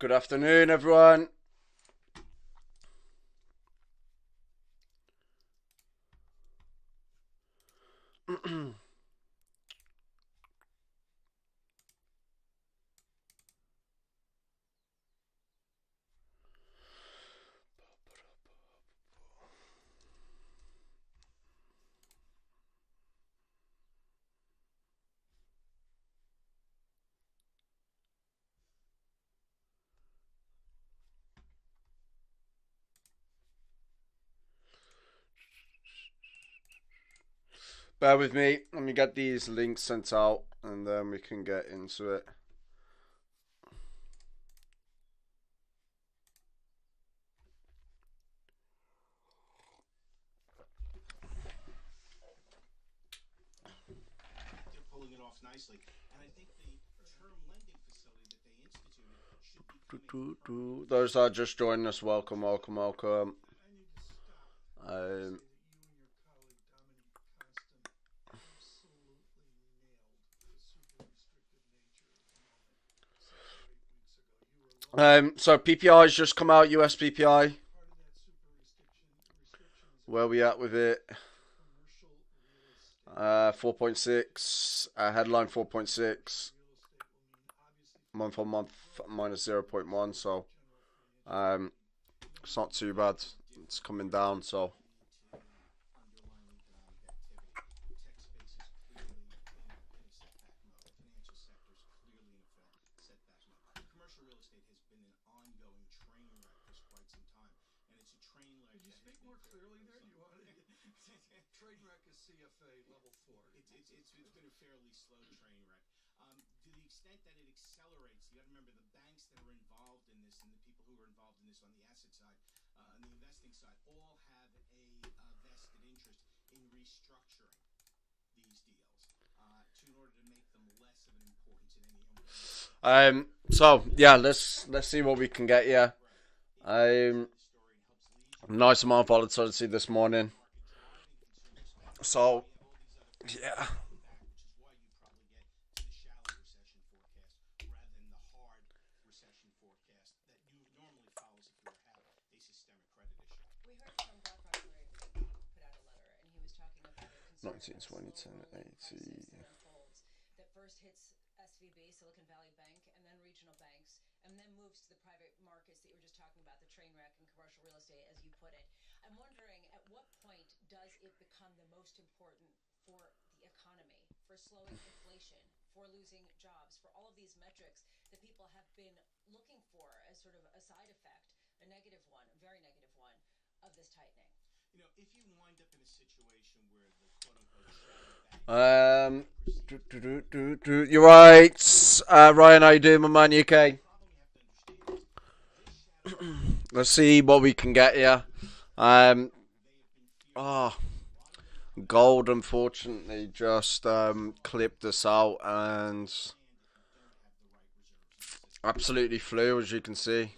Good afternoon, everyone. Bear with me. Let me get these links sent out and then we can get into it. They're pulling it off nicely. And I think the term lending facility that they instituted should be Those that are just joining us, welcome, welcome, welcome. I need to stop and say Um, that you and your colleague Dominique Constant absolutely nailed the super restricted nature of the moment 6 or 8 weeks ago. You were looking so PPI has just come out, US PPI. part of that super restriction is Where we at with it? commercial real estate. 4.6. Headline 4.6. Real estate will mean obviously Month on month minus 0.1. So general financial it's not too bad. It's coming down. So underlying economic activity. Tech space is clearly in a setback mode. Financial sector is clearly in a setback mode. Commercial real estate has been an ongoing train wreck for quite some time, and it's a train wreck. Could you speak more clearly there? Do you want to? Train wreck is CFA level 4. It's been a fairly slow train wreck. To the extent that it accelerates, you got to remember the banks that are involved in this and the people who are involved in this on the asset side, on the investing side, all have a vested interest in restructuring these deals in order to make them less of an importance in so yeah, let's see what we can get here. Nice amount of volatility this morning. So yeah. We heard from Brock Rosler, put out a letter, and he was talking about a concern 19, of a 20, slow 10, rolling 80. crisis that unfolds that first hits SVB, Silicon Valley Bank, and then regional banks, and then moves to the private markets that you were just talking about, the train wreck and commercial real estate, as you put it. I'm wondering, at what point does it become the most important for the economy, for slowing inflation, for losing jobs, for all of these metrics that people have been looking for as sort of a side effect, a negative one, a very negative one, of this tightening? If you wind up in a situation where the quote unquote shadow bank You're right. Ryan, how you doing, my man? You okay? problem you have to understand is this shadow Let's see what we can get here. Oh, gold unfortunately just clipped us out and absolutely flew, as you can see.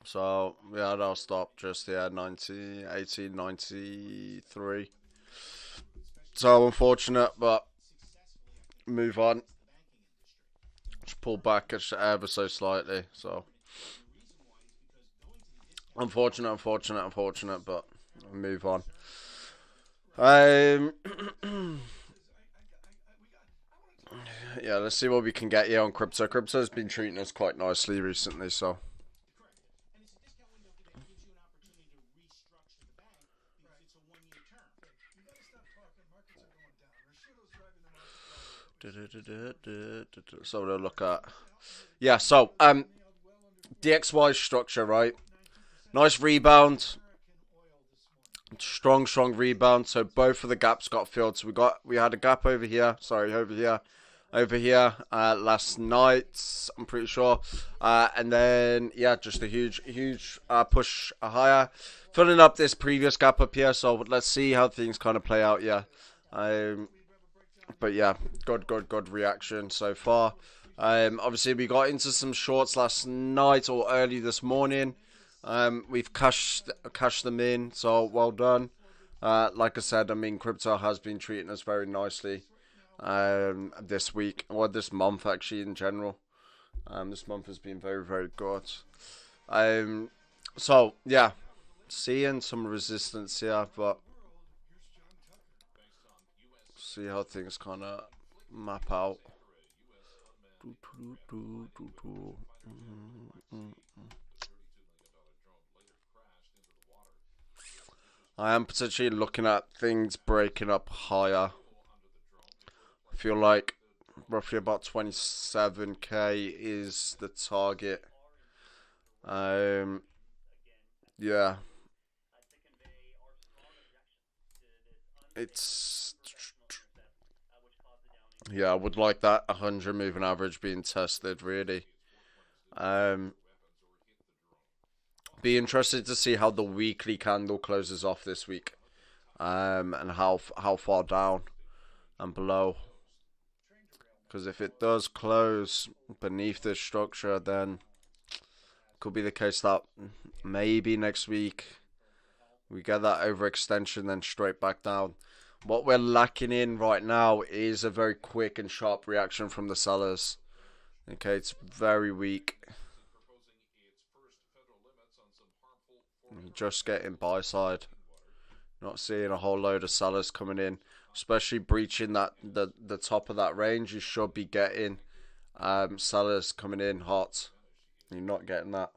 So yeah, that'll stop just here, 90, 18, 93. So unfortunate, but move on. Just pull back ever so slightly. So unfortunate, but move on. Yeah, let's see what we can get here on crypto. Crypto's been treating us quite nicely recently, so. and it's a discount window that gives you an opportunity to restructure the bank because it's a 1-year term. You gotta stop talking. Markets are going down. Rashudo's driving the market down. So we'll look at. Yeah, so DXY structure, right? Nice rebound. Strong rebound. So both of the gaps got filled. So we had a gap over here. Sorry, over here. Last night, I'm pretty sure. And then yeah, just a huge push higher, filling up this previous gap up here. So let's see how things kind of play out. Yeah. But yeah, good reaction so far. Obviously we got into some shorts last night or early this morning. We've cashed them in, so well done. Like I said, I mean, crypto has been treating us very nicely this week, or this month actually in general. This month has been very, very good. So yeah, seeing some resistance here, but see how things kind of map out. I am potentially looking at things breaking up higher. I feel like roughly about 27k is the target. Yeah, it's yeah. I would like that 100 moving average being tested really. Um, be interested to see how the weekly candle closes off this week. And how far down and below. Because if it does close beneath this structure, then could be the case that maybe next week we get that overextension, then straight back down. What we're lacking in right now is a very quick and sharp reaction from the sellers. Okay, it's very weak. Just getting buy side. Not seeing a whole load of sellers coming in, especially breaching that the top of that range. You should be getting sellers coming in hot. You're not getting that.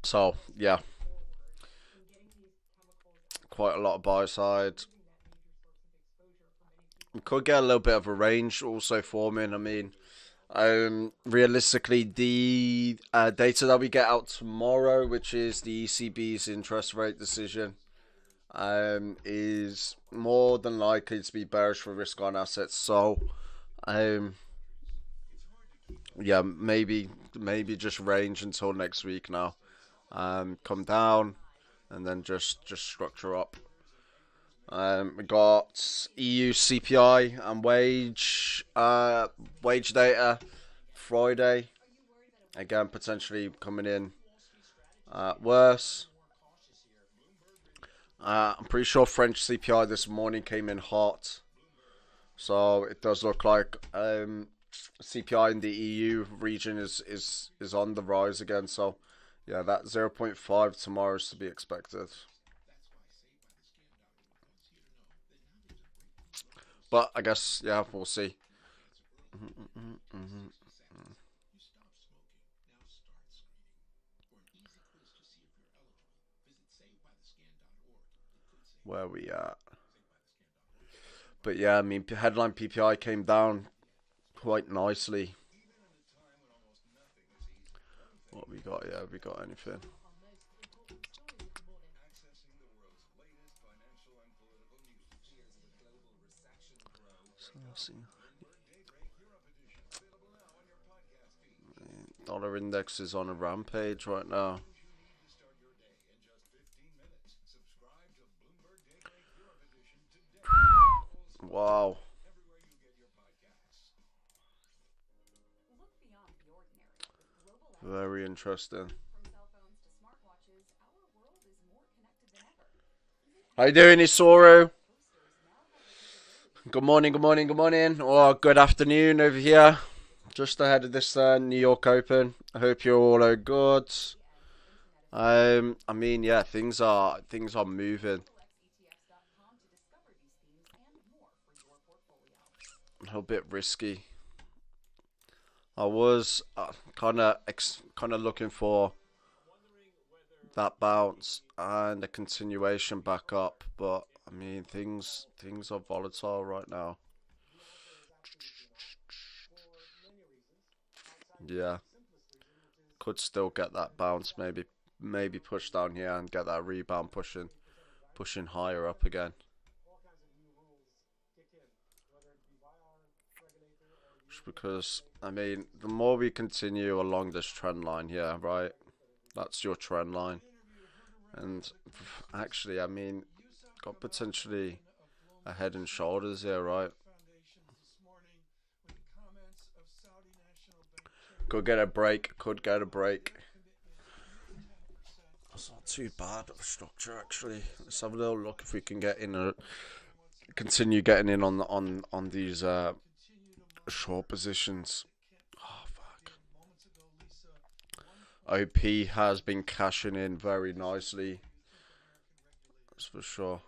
So yeah, quite a lot of buy side. We could get a little bit of a range also forming. I mean, realistically, the data that we get out tomorrow, which is the ECB's interest rate decision, is more than likely to be bearish for risk-on assets. So, yeah, maybe just range until next week now. Come down and then just structure up. We got EU CPI and wage data Friday. Again, potentially coming in worse. I'm pretty sure French CPI this morning came in hot. So it does look like CPI in the EU region is on the rise again. So yeah, that 0.5 tomorrow is to be expected. But I guess, yeah, we'll see. Where we at? But yeah, I mean, headline PPI came down quite nicely. What we got? Yeah, we got anything? Dollar index is on a rampage right now. Wow. Very interesting. How you doing, Isoro? Good morning, good morning, good morning, or good afternoon over here. Just ahead of this New York Open. I hope you're all good. I mean, yeah, things are moving. A little bit risky. I was kind of looking for that bounce and a continuation back up, but I mean, things are volatile right now. Yeah, could still get that bounce, maybe push down here and get that rebound pushing higher up again. Just because, I mean, the more we continue along this trend line here, right? That's your trend line. And actually, I mean, got potentially a head and shoulders here, right? Could get a break. That's not too bad of a structure, actually. Let's have a little look if we can get in continue getting in on these short positions. Oh fuck. Moments ago, Lisa, OP has been cashing in very nicely. That's for sure.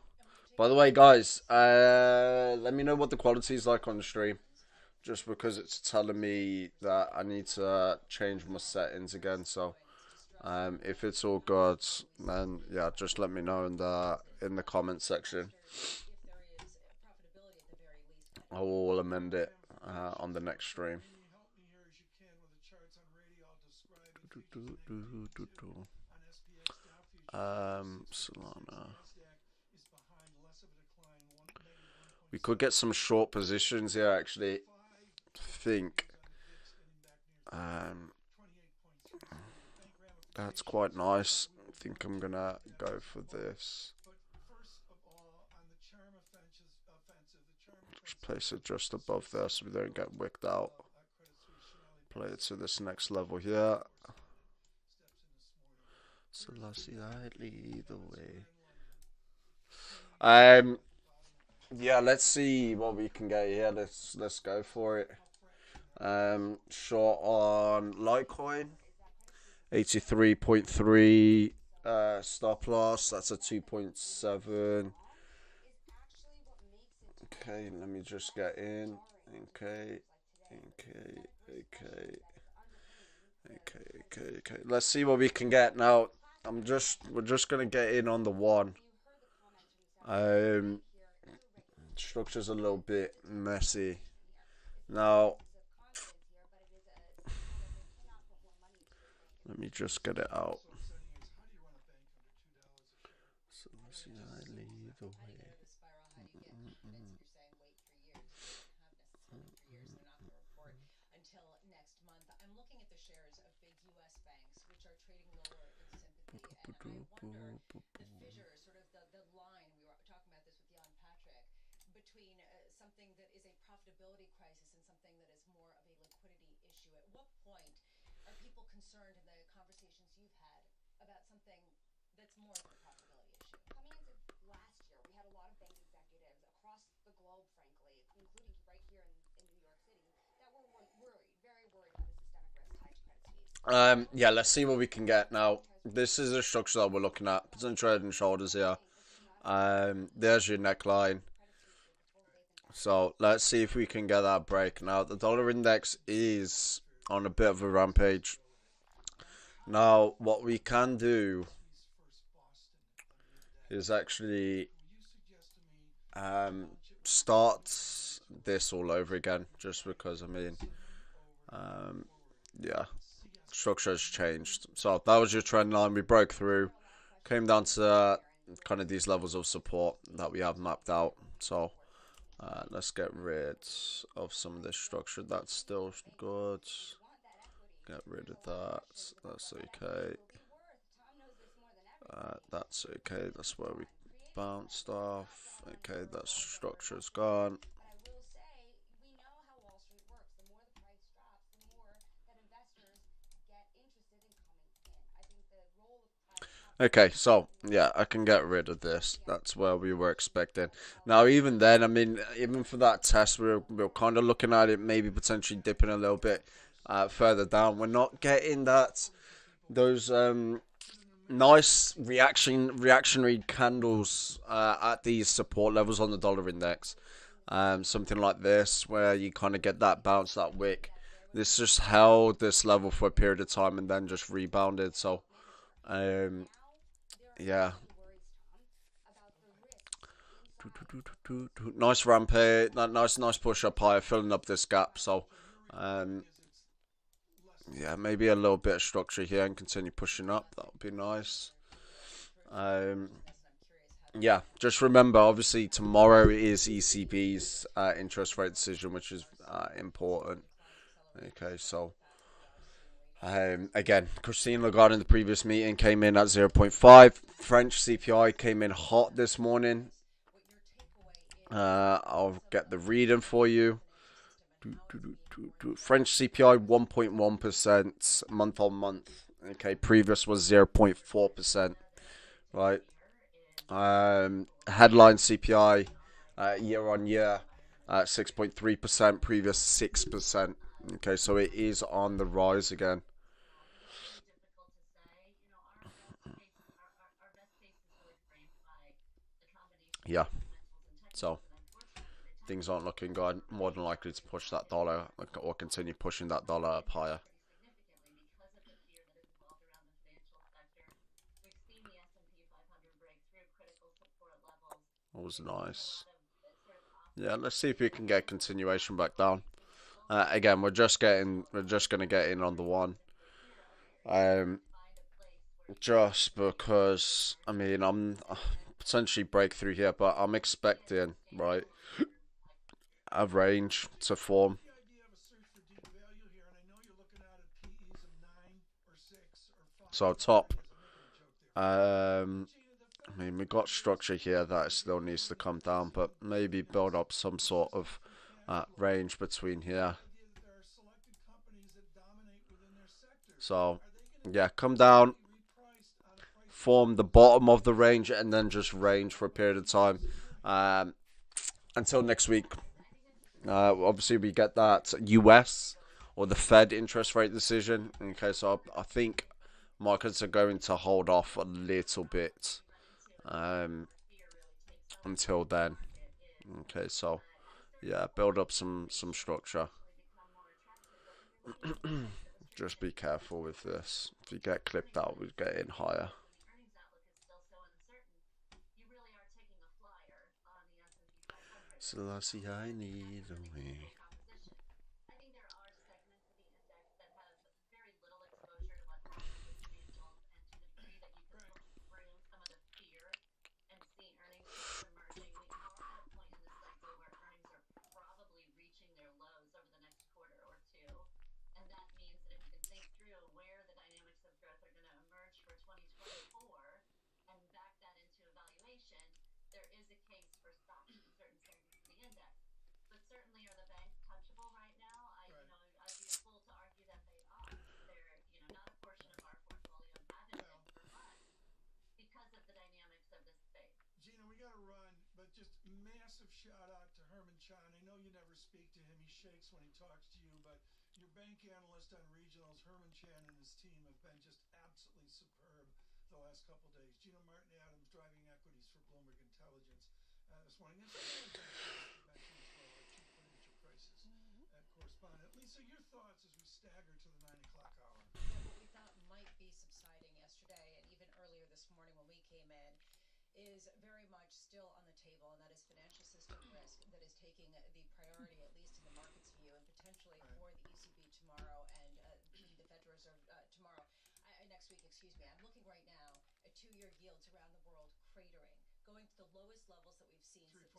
By the way, guys, let me know what the quality is like on the stream. Just because it's telling me that I need to change my settings again. So, if it's all good, then yeah, just let me know in the comment section. I will amend it on the next stream. help me here as you can with the charts on radio. I'll describe it. On SPS Dow futures, Solana. Nasdaq is behind less of a decline, -1. We could get some short positions here actually. Think that's quite nice. I think I'm gonna go for this. But first of all, on the charm offensive, Just place it just above there so we don't get wicked out. Play it to this next level here. So slightly the way. Yeah, let's see what we can get here. Let's go for it. Short on Litecoin, 83.3 stop loss. That's a 2.7. Okay, let me just get in. Okay. Let's see what we can get now. We're just gonna get in on the one. Structure's a little bit messy. Now, let me just get it out. So let's see how I lead the way. Until next month. I'm looking at the shares of big U.S. banks, which are trading lower in sympathy, and I wonder the fissure, sort of the line, we were talking about this with Jan Patrick, between something that is a profitability crisis and something that is more of a liquidity issue. At what point are people concerned in the conversations you've had about something that's more of a profitability issue? Coming into last year, we had a lot of bank executives across the globe, frankly, including right here in New York City, that were worried, very worried about the systemic risk tied to credit suisse. Yeah, let's see what we can get now. This is the structure that we're looking at. Potential head and shoulders here. There's your neckline. So let's see if we can get that break. Now the dollar index is on a bit of a rampage. Now what we can do is actually start this all over again, just because I mean yeah, structure has changed. So that was your trend line. We broke through, came down to kind of these levels of support that we have mapped out. So let's get rid of some of this structure. That's still good. Get rid of that. That's okay. That's okay. That's where we bounced off. Okay, that structure's gone. But I will say, we know how Wall Street works. The more the price drops, the more that investors get interested in coming in. I think the role of price. Okay, so yeah, I can get rid of this. That's where we were expecting. Now, even then, I mean, even for that test, we we're kind of looking at it, maybe potentially dipping a little bit further down. We're not getting those nice reactionary candles at these support levels on the dollar index. Something like this, where you kind of get that bounce, that wick. This just held this level for a period of time and then just rebounded. So, yeah. Nice ramp here, nice push up higher, filling up this gap. So, yeah, maybe a little bit of structure here and continue pushing up. That would be nice. Yeah, just remember, obviously tomorrow is ECB's interest rate decision, which is important. Okay, so again, Christine Lagarde in the previous meeting came in at 0.5. French CPI came in hot this morning. I'll get the reading for you. French CPI 1.1% month on month. Okay, previous was 0.4%. Right. Headline CPI year on year at 6.3%, previous 6%. Okay, so it is on the rise again. Yeah, so things aren't looking good. More than likely to push that dollar or continue pushing that dollar up higher. That was nice. Yeah, let's see if we can get continuation back down. Again, we're just gonna get in on the one. Um, just because I mean I'm potentially breakthrough here, but I'm expecting right a range to form. The idea of a search for deep value here, and I know you're looking at PEs of 9 or 6 or 5. So top. Yes, I'm making a joke there. Gina, the I Fed mean, we has got been very structure here that still needs to come down, but maybe build up some sort of range between here. the idea that there are selected companies that dominate within their sectors. So, Are they going to yeah, be come down, repriced on a price form the bottom of the range, and then just range for a period of time until next week. Obviously, we get that US or the Fed interest rate decision. Okay, so I think markets are going to hold off a little bit until then. Okay, so yeah, build up some structure. Just be careful with this. If you get clipped out, we get in higher. Selassie, I need a way. Gina, we got to run, but just massive shout out to Herman Chan. I know you never speak to him. He shakes when he talks to you, but your bank analyst on regionals, Herman Chan, and his team have been just absolutely superb the last couple of days. Gina Martin Adams, driving equities for Bloomberg Intelligence this morning. And Sterling Bank, mentioned as well, our chief financial crisis correspondent. Lisa, your thoughts as we stagger to the 9 o'clock hour? Well, what we thought might be subsiding yesterday and even earlier this morning when we came in is very much still on the table, and that is financial system risk that is taking the priority, at least in the market's view, and potentially for the ECB tomorrow and the Fed Reserve tomorrow, next week, excuse me. I'm looking right now at 2-year yields around the world cratering, going to the lowest levels that we've seen since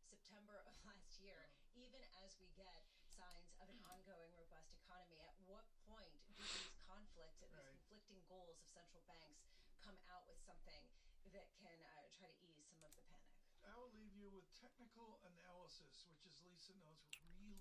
September of last year, even as we get signs of an ongoing robust economy. At what point do these conflicts and these conflicting goals of central banks come out with something that can try to ease some of the panic? I will leave you with technical analysis, which, as Lisa knows, really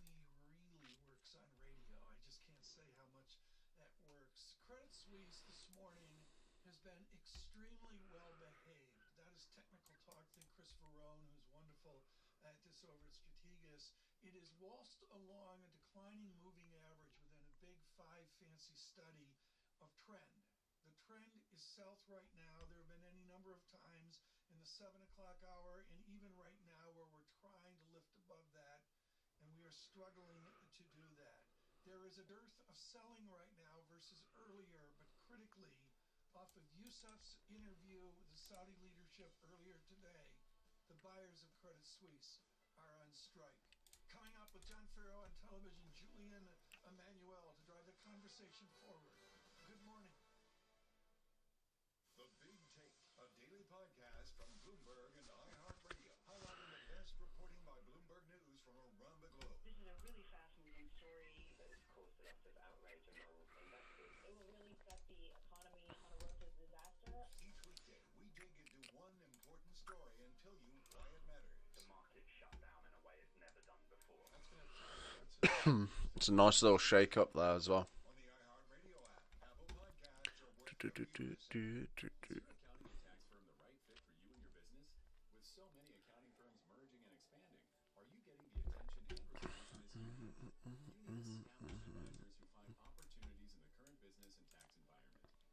works on radio. I just can't say how much that works. Credit Suisse this morning has been extremely well behaved. That is technical talk. Think Chris Verone, who's wonderful at this over at Strategas. It is waltzed along a declining moving average within a big 5 fancy study of trend. The trend is south right now. There have been any number of times in the 7 o'clock hour and even right now where we're trying to lift above that, and we are struggling to do that. There is a dearth of selling right now versus earlier, but critically, off of Yousaf's interview with the Saudi leadership earlier today, the buyers of Credit Suisse are on strike. Coming up with John Farrow on television, Julian Emmanuel to drive the conversation forward. Good morning. The Big Take, a daily podcast from Bloomberg and iHeartRadio, highlighting the best reporting by Bloomberg News from around the globe. This is a really fast-moving story that has caused a lot of outrage among investors. It will really set the economy on a road to disaster. Each weekday, we dig into one important story and tell you why it matters. The market shut down in a way it's never done before. That's going to It's a nice little shake up there as well. On the iHeartRadio app, Apple Podcasts, or wherever Do, do, do, do, do, do. Accounting and tax firm the right fit for you and your business? With so many accounting firms merging and expanding, Are you getting the attention and responsiveness you need? You need established advisors who find opportunities in the current business and tax environment.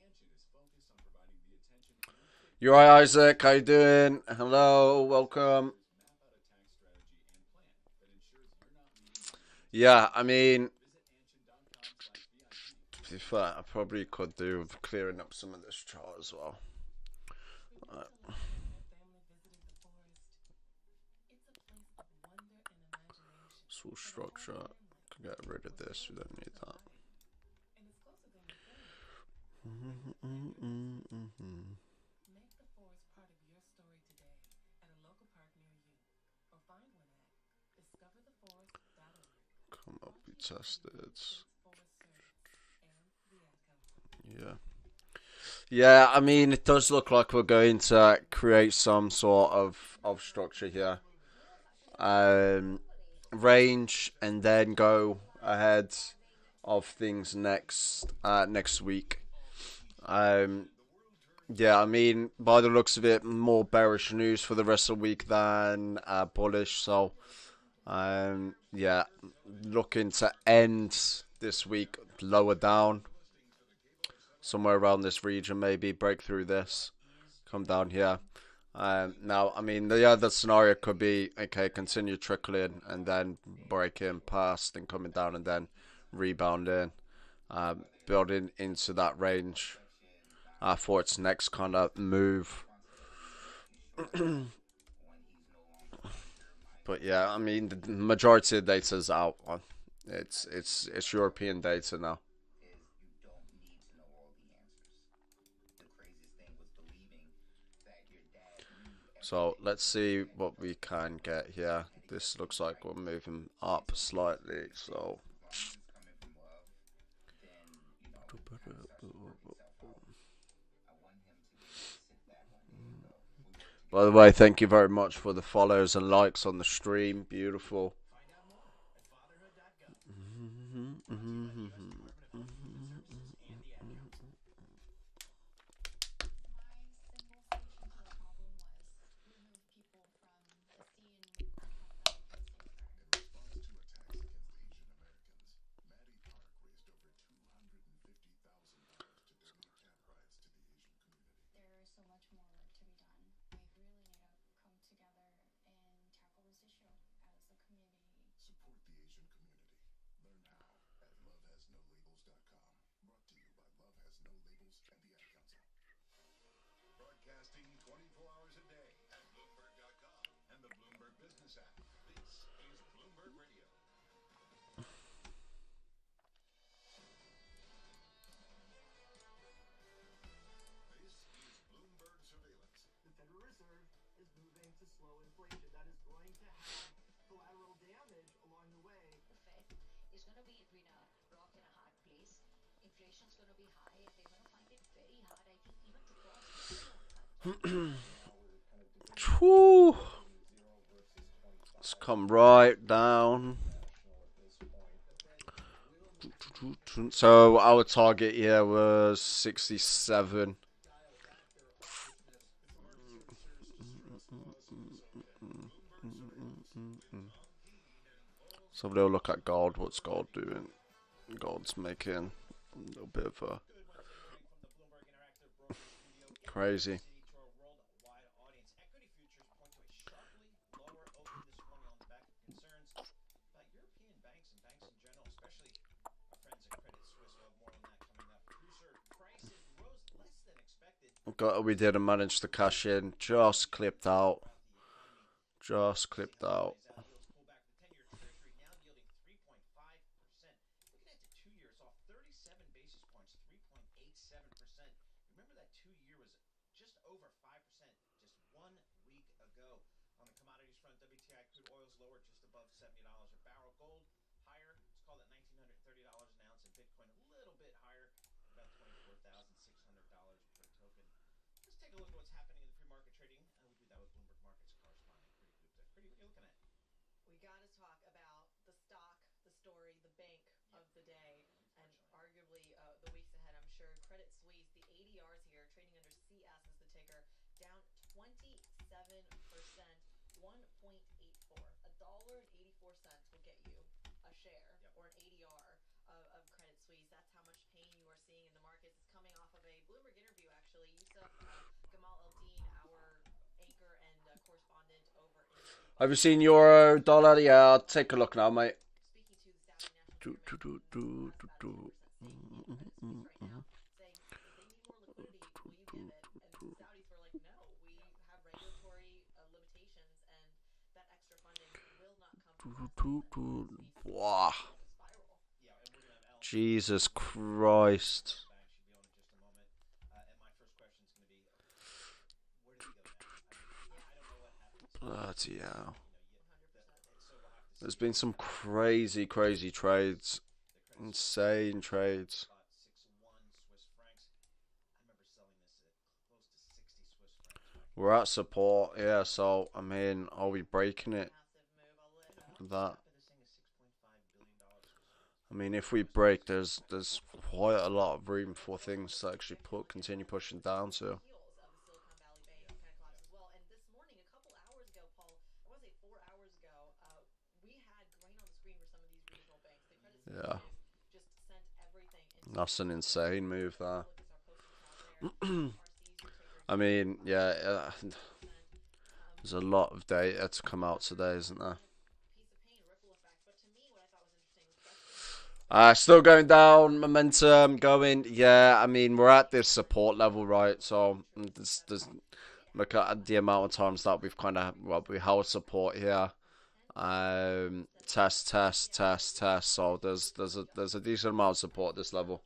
Anshin is focused on providing the attention and fit You alright, Isaac? How you doing? Hello, welcome. map out a tax strategy and plan that ensures you're not leaving money on the Yeah, I mean, Visit anshin.com/VIP. to be fair, I probably could do with clearing up some of this chart as well. Soul structure. Can get rid of this. We don't need that. Come up, be tested. Yeah. Yeah, I mean, it does look like we're going to create some sort of structure here. Range and then go ahead of things next week. Yeah, I mean, by the looks of it, more bearish news for the rest of the week than bullish. So, yeah, looking to end this week lower down, somewhere around this region, maybe break through this, come down here. Now, I mean, the other scenario could be, okay, continue trickling and then breaking past and coming down and then rebounding, building into that range for its next kind of move. But yeah, I mean, the majority of data is out. It's European data now. So let's see what we can get here. This looks like we're moving up slightly, so. By the way, thank you very much for the follows and likes on the stream. Beautiful. Broadcasting 24 hours a day at Bloomberg.com and the Bloomberg Business app. This is Bloomberg Radio. This is Bloomberg Surveillance. The Federal Reserve is moving to slow inflation. That is going to have collateral damage along the way. The Fed is going to be between a rock and a hard place. Inflation's going to be high, and they're going to find it very hard, I think, even to pause the rate cut. Whew. Let's come right down. So our target here was 67. So have a little look at gold. What's gold doing? Gold's making a little bit of a crazy. We didn't manage to cash in. Just clipped out. Just clipped out. We got to talk about the stock, the story, the bank of the day, and arguably the weeks ahead, I'm sure. Credit Suisse, the ADRs here, trading under CS as the ticker, down 27%, 1.84. A release. That's how much pain you are seeing in the markets. It's coming off of a Bloomberg interview, actually. Yusuf Gamal Eldin, our anchor and correspondent over in Dubai, Have you seen Euro Dollar? Yeah, I'll take a look now, mate. speaking to the Saudi National Treasury Do, Department, saying if they need more liquidity, will you give it? And the Saudis were like, no, we have regulatory limitations, and that extra funding will not come to pass. Wow. Spiral. Yeah, and we're gonna have Alex Jesus Christ. back. Should be on in just a moment. And my first question is gonna be, where does he go next? I don't know what happens. Bloody hell. 100%. So we'll have to There's been some crazy trades. Insane trades. bought 61 Swiss francs. I remember selling this at close to 60 Swiss francs. We're at support, yeah, so, I mean, are we breaking it? Massive move. I'll let Look at that. This thing is $6.5 billion. I mean, if we break, there's quite a lot of room for things to actually continue pushing down to. heels of the Silicon Valley Bank kind of collapse as well. And this morning, a couple hours ago, Paul, I want to say 4 hours ago, we had right on the screen were some of these regional banks. The Credit Suisse Yeah. just sent everything into That's an insane move there. look at our posters out there. I mean, yeah, there's a lot of data to come out today, isn't there? Piece of pain, ripple effect. But to me, what I thought was interesting was Still going down, momentum going. Yeah, I mean, we're at this support level, right? So, look at the amount of times that we've we held support here. Test. So there's a decent amount of support at this level.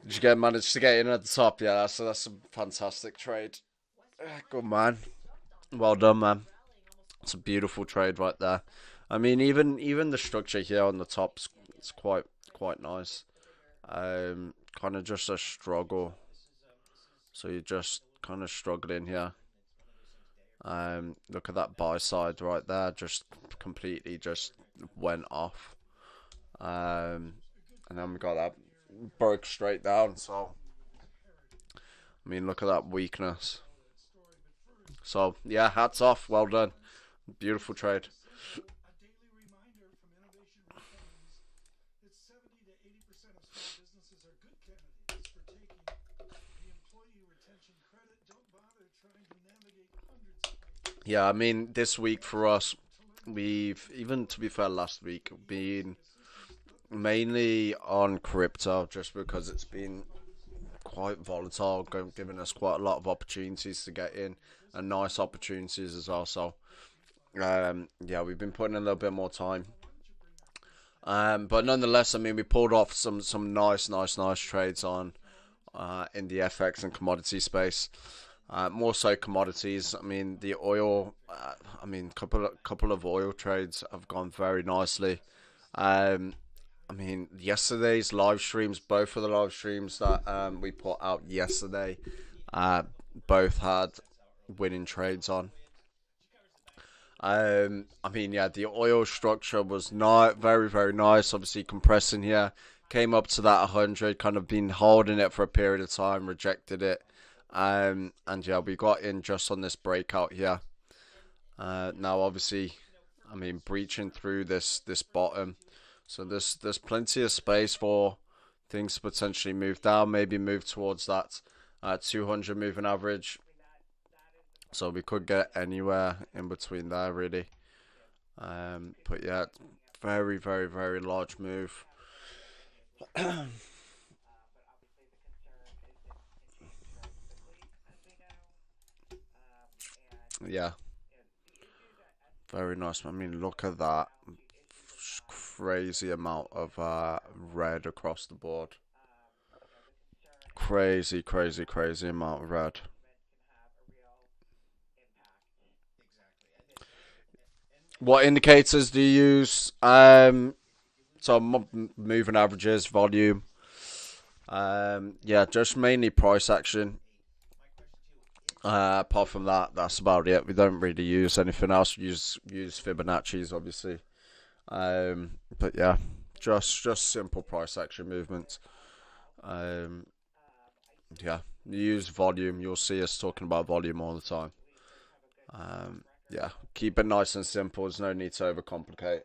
Did you manage to get in at the top? Yeah, that's a fantastic trade. Good man. Well done, man. It's a beautiful trade right there. I mean, even the structure here on the top is quite nice. Kind of just a struggle. So you're just kind of struggling here. Look at that buy side right there. Just completely just went off. And then we got that broke straight down. So I mean, look at that weakness. So yeah, hats off. Well done. Beautiful trade. A daily reminder from Innovation Returns that 70 to 80% of small businesses are good candidates for taking the employee retention credit. Don't bother trying to navigate hundreds of pages. Yeah, I mean, this week for us, we've, even to be fair, last week, been mainly on crypto just because it's been quite volatile, giving us quite a lot of opportunities to get in and nice opportunities as well. So, yeah, we've been putting in a little bit more time. But nonetheless, I mean, we pulled off some nice trades on in the FX and commodity space. More so commodities. I mean, the oil. I mean, couple of oil trades have gone very nicely. I mean, yesterday's live streams, both of the live streams that we put out yesterday, both had winning trades on. I mean, yeah, the oil structure was not very nice. Obviously, compressing here, came up to that 100, kind of been holding it for a period of time, rejected it. And yeah, we got in just on this breakout here. Now, obviously, I mean, breaching through this bottom. So there's plenty of space for things to potentially move down, maybe move towards that 200 moving average. So we could get anywhere in between there, really. But yeah, very large move. Yeah, very nice. I mean, look at that. Crazy amount of red across the board. Crazy amount of red. What indicators do you use? So moving averages, volume. Yeah, just mainly price action. Apart from that, that's about it. We don't really use anything else. We use Fibonacci's, obviously. But yeah, just simple price action movements. Yeah, you use volume. You'll see us talking about volume all the time. Yeah, keep it nice and simple. There's no need to overcomplicate.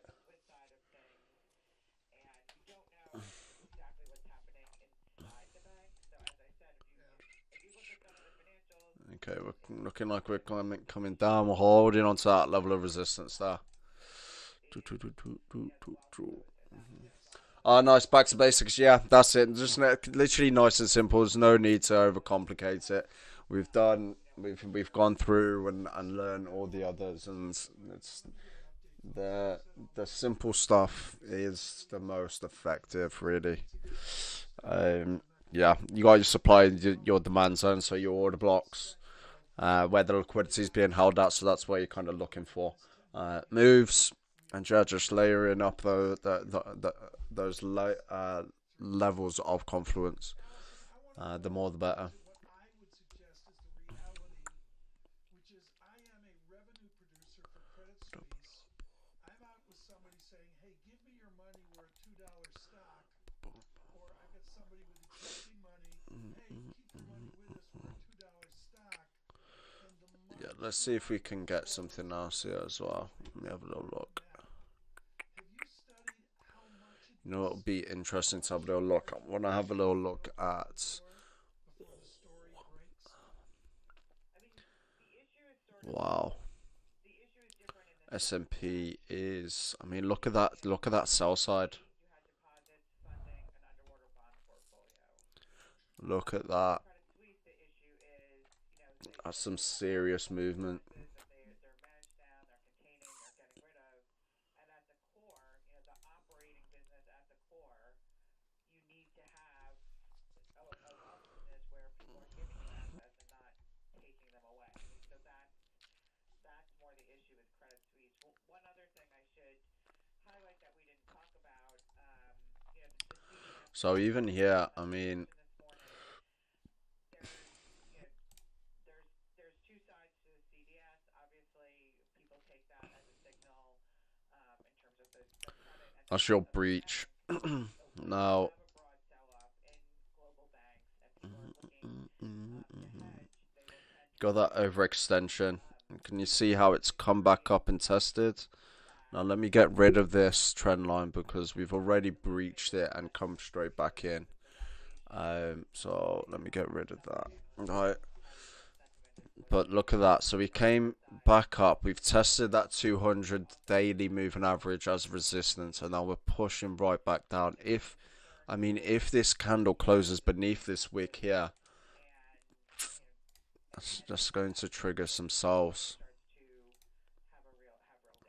Okay, we're looking like we're coming down. We're holding on to that level of resistance there. Nice, back to basics. Yeah, that's it. Just literally nice and simple. There's no need to overcomplicate it. We've gone through and learned all the others, and it's the simple stuff is the most effective, really. Yeah, you got your supply, your demand zone, so your order blocks, where the liquidity is being held at. So that's where you're kind of looking for moves, and yeah, just layering up those levels of confluence. The more, the better. What I would suggest is the reality, which is I am a revenue producer for Credit Suisse. I'm out with somebody saying, hey, give me your money, we're a $2 stock. Or I've got somebody with existing money, hey, keep your money with us, we're a $2 stock. And the money Yeah, let's see if we can get something else here as well. Let me have a little look. Have you studied how much it You know what would be interesting to have a little look? I want to have a little look at. before the story breaks? I mean, the issue is sort of Wow, the issue is different in the S&P is. I mean, look at that. Look at that sell side. you had deposits funding an underwater bond portfolio. Look at that. Credit Suisse, the issue is, That's some serious movement. that they're managed down, they're containing, they're getting rid of, and at the core, the operating business at the core, you need to have a wealth business where people are giving you assets and not taking them away. So that's more the issue with Credit Suisse. One other thing I should highlight that we didn't talk about, the CDS So even here, I mean, this morning, there's two sides to the CDS. Obviously, people take that as a signal in terms of the credit and that's your breach. Now, have a broad sell-off in global banks and people are looking to hedge. They will tend got that overextension. Can you see how it's come back up and tested? Now let me get rid of this trend line because we've already breached it and come straight back in. So let me get rid of that. Right. But look at that. So we came back up. We've tested that 200 daily moving average as resistance, and now we're pushing right back down. If this candle closes beneath this wick here, that's just going to trigger some sells. have real damage.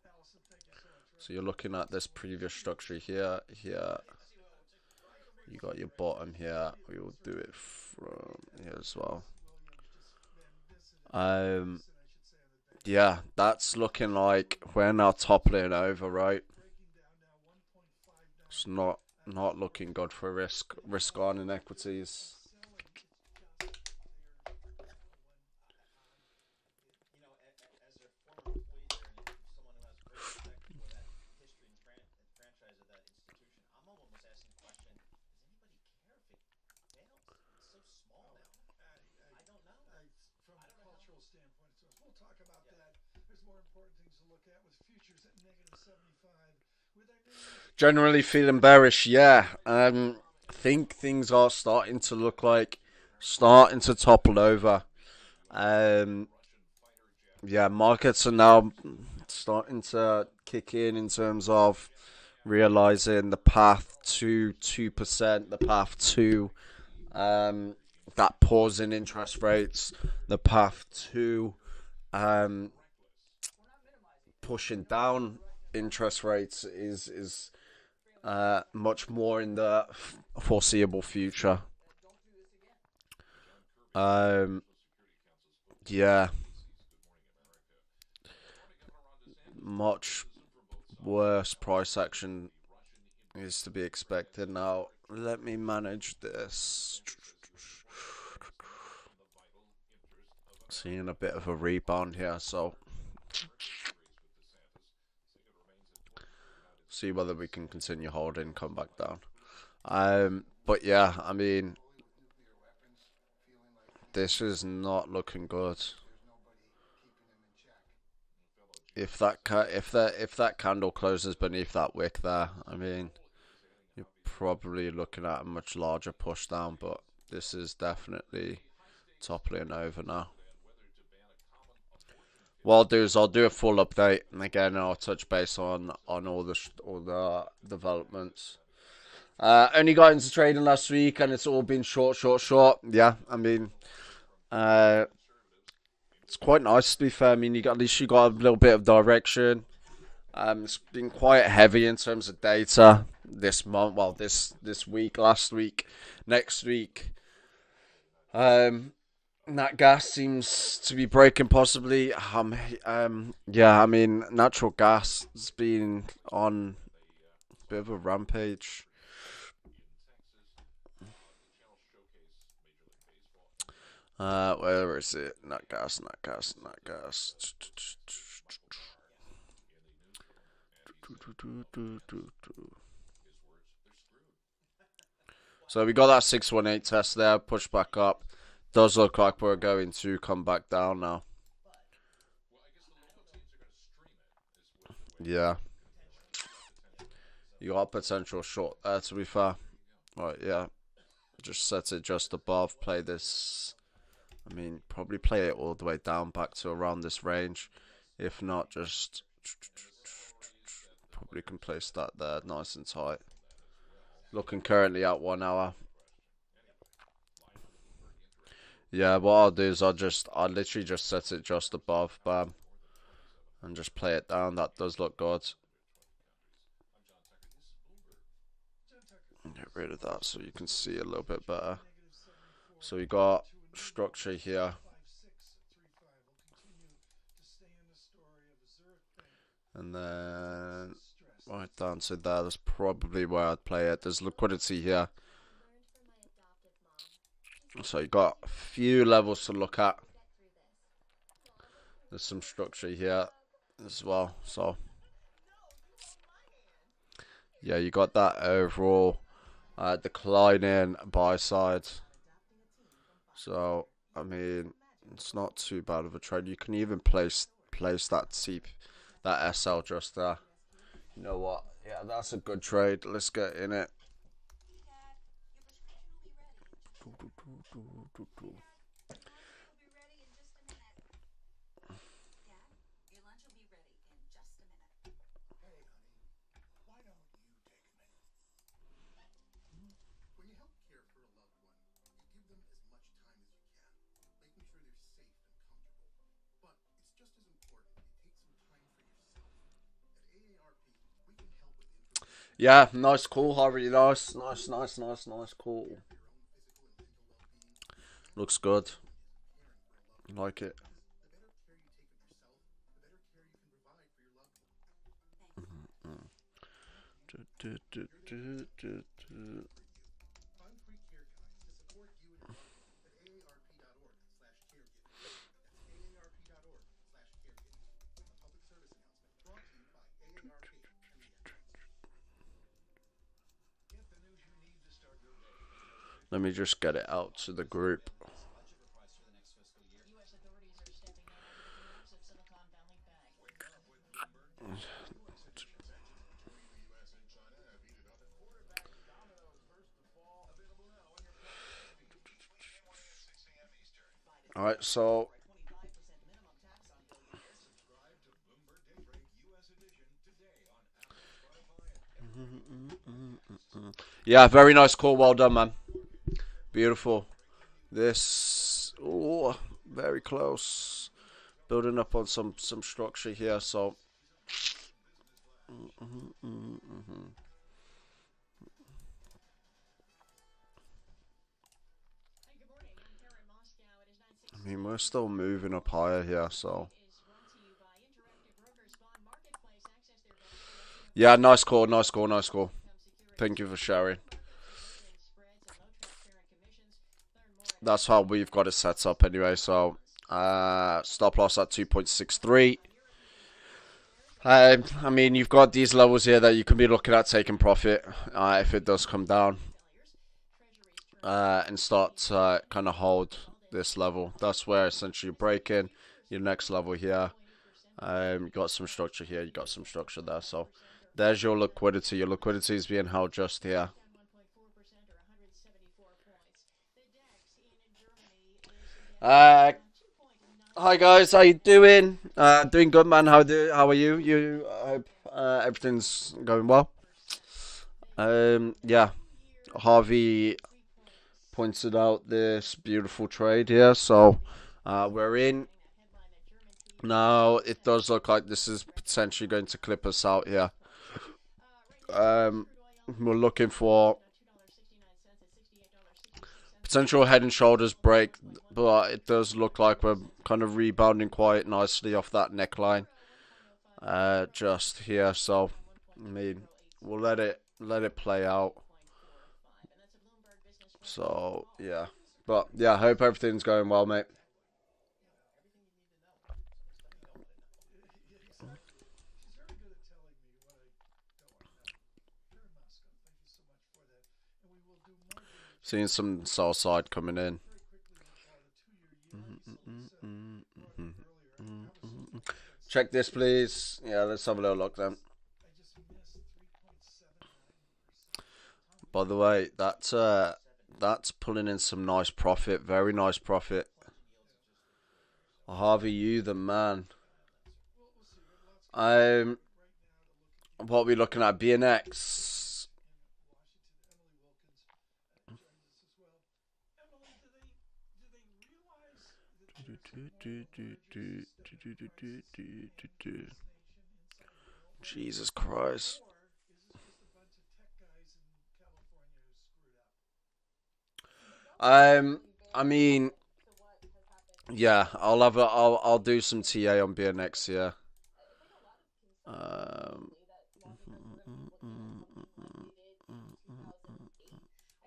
Allison, thank you so much. So you're looking at this previous structure here. You got your bottom here. We will do it from here as well. Yeah, that's looking like we're now toppling over, right? It's not looking good for risk on in equities. As a former employee there and someone who has great respect for that history and franchise of that institution, I'm almost asking the question, does anybody care if it fails? It's so small now. I don't know. From a cultural standpoint, so we'll talk about that. There's more important things to look at with futures at -75. With our news, Generally feeling bearish, yeah. I think things are starting to look like starting to topple over. Yeah, markets are now starting to kick in terms of realizing the path to 2%, the path to that pause in interest rates, the path to pushing down interest rates is much more in the foreseeable future. Yeah. Much worse price action is to be expected. Now, let me manage this. Seeing a bit of a rebound here, so see whether we can continue holding, come back down. But yeah, I mean, this is not looking good. If that candle closes beneath that wick there, I mean, you're probably looking at a much larger push down. But this is definitely Toppling over now. What I'll do is I'll do a full update, and again I'll touch base on all the developments. Only got into trading last week, and it's all been short. Yeah, I mean, it's quite nice to be fair. I mean, at least you got a little bit of direction. It's been quite heavy in terms of data this month. Well, this week, last week, next week. Nat gas seems to be breaking possibly. Yeah, I mean, natural gas has been on a bit of a rampage. Where is it? Nat gas. So we got that 618 test there, push back up. Does look like we're going to come back down now. Yeah. You got potential short there, to be fair. Right, yeah. Just set it just above. Play this. I mean, probably play it all the way down back to around this range. If not, just probably can place that there nice and tight. Looking currently at 1 hour. Yeah, what I'll do is I'll literally just set it just above, bam, and just play it down. That does look good. Get rid of that so you can see a little bit better. So we got structure here. And then right down to there, that's probably where I'd play it. There's liquidity here. So you got a few levels to look at. There's some structure here as well. So yeah, you got that overall declining buy side. So I mean, it's not too bad of a trade. You can even place that SL just there. You know what? Yeah, that's a good trade. Let's get in it. Yeah, nice call, Harvey. Nice call. Looks good. Like it. Let me just get it out to the group. Alright, so yeah, very nice call. Well done, man. Beautiful. This, oh, very close. Building up on some structure here. So, I mean, we're still moving up higher here. So, yeah, nice call. Thank you for sharing. That's how we've got it set up anyway. So stop loss at 2.63. I mean, you've got these levels here that you can be looking at taking profit if it does come down and start to kind of hold this level. That's where essentially you're breaking your next level here. You got some structure here, you got some structure there. So there's your liquidity. Your liquidity is being held just here. Hi guys, how you doing? Doing good, man. How are you? I hope everything's going well. Yeah, Harvey pointed out this beautiful trade here, so we're in now. It does look like this is potentially going to clip us out here. Um, we're looking for potential head and shoulders break, but it does look like we're kind of rebounding quite nicely off that neckline. Just here, so I mean, we'll let it play out. So yeah, but yeah, I hope everything's going well, mate. She's very good at telling me what I don't want to know. Karen Moscow, thank you so much for that. And we will do more damage. Seeing some sell side coming in. Very quickly, Paul, the 2-year yield is earlier. Check this, please. Yeah, let's have a little look then. I just missed 3.79%. By the way, that's pulling in some nice profit, very nice profit. Harvey, you the man. What are we looking at? BNX. Jesus Christ. I mean, yeah, I'll do some TA on BNX here. I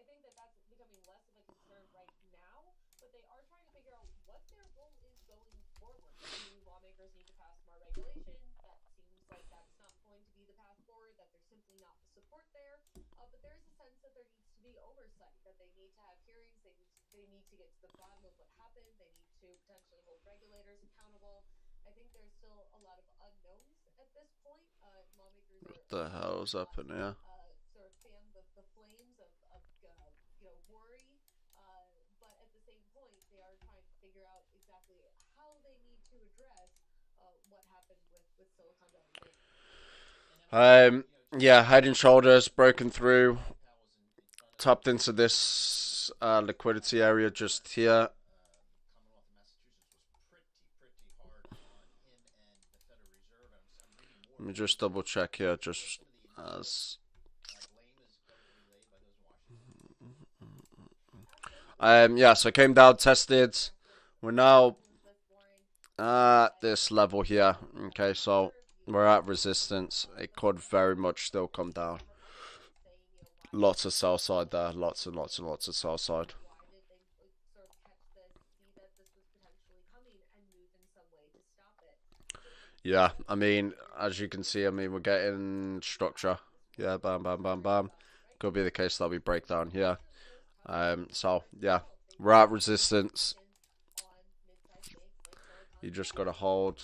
think that that's becoming less of a concern right now, but they are trying to figure out what their role is going forward. New lawmakers need to pass more regulation. That seems like that's not going to be the path forward, that there's simply not the support there. But there is a sense that there needs to be oversight, that they need to have hearings, they need to get to the bottom of what happened, they need to potentially hold regulators accountable. I think there's still a lot of unknowns at this point. Lawmakers are What the hell's up in here? sort of fan the flames of worry, but at the same point they are trying to figure out exactly how they need to address what happened with Silicon Valley Bank. Yeah, head and shoulders broken through, tapped into this liquidity area just here. Let me just double check here, just as. Yeah, so came down, tested. We're now at this level here. Okay, so we're at resistance. It could very much still come down. Lots of sell side there. Lots and lots and lots of sell side. Yeah, I mean, as you can see, I mean, we're getting structure. Yeah, bam, bam, bam, bam. Could be the case that we break down here. So, yeah, we're at resistance. You just got to hold,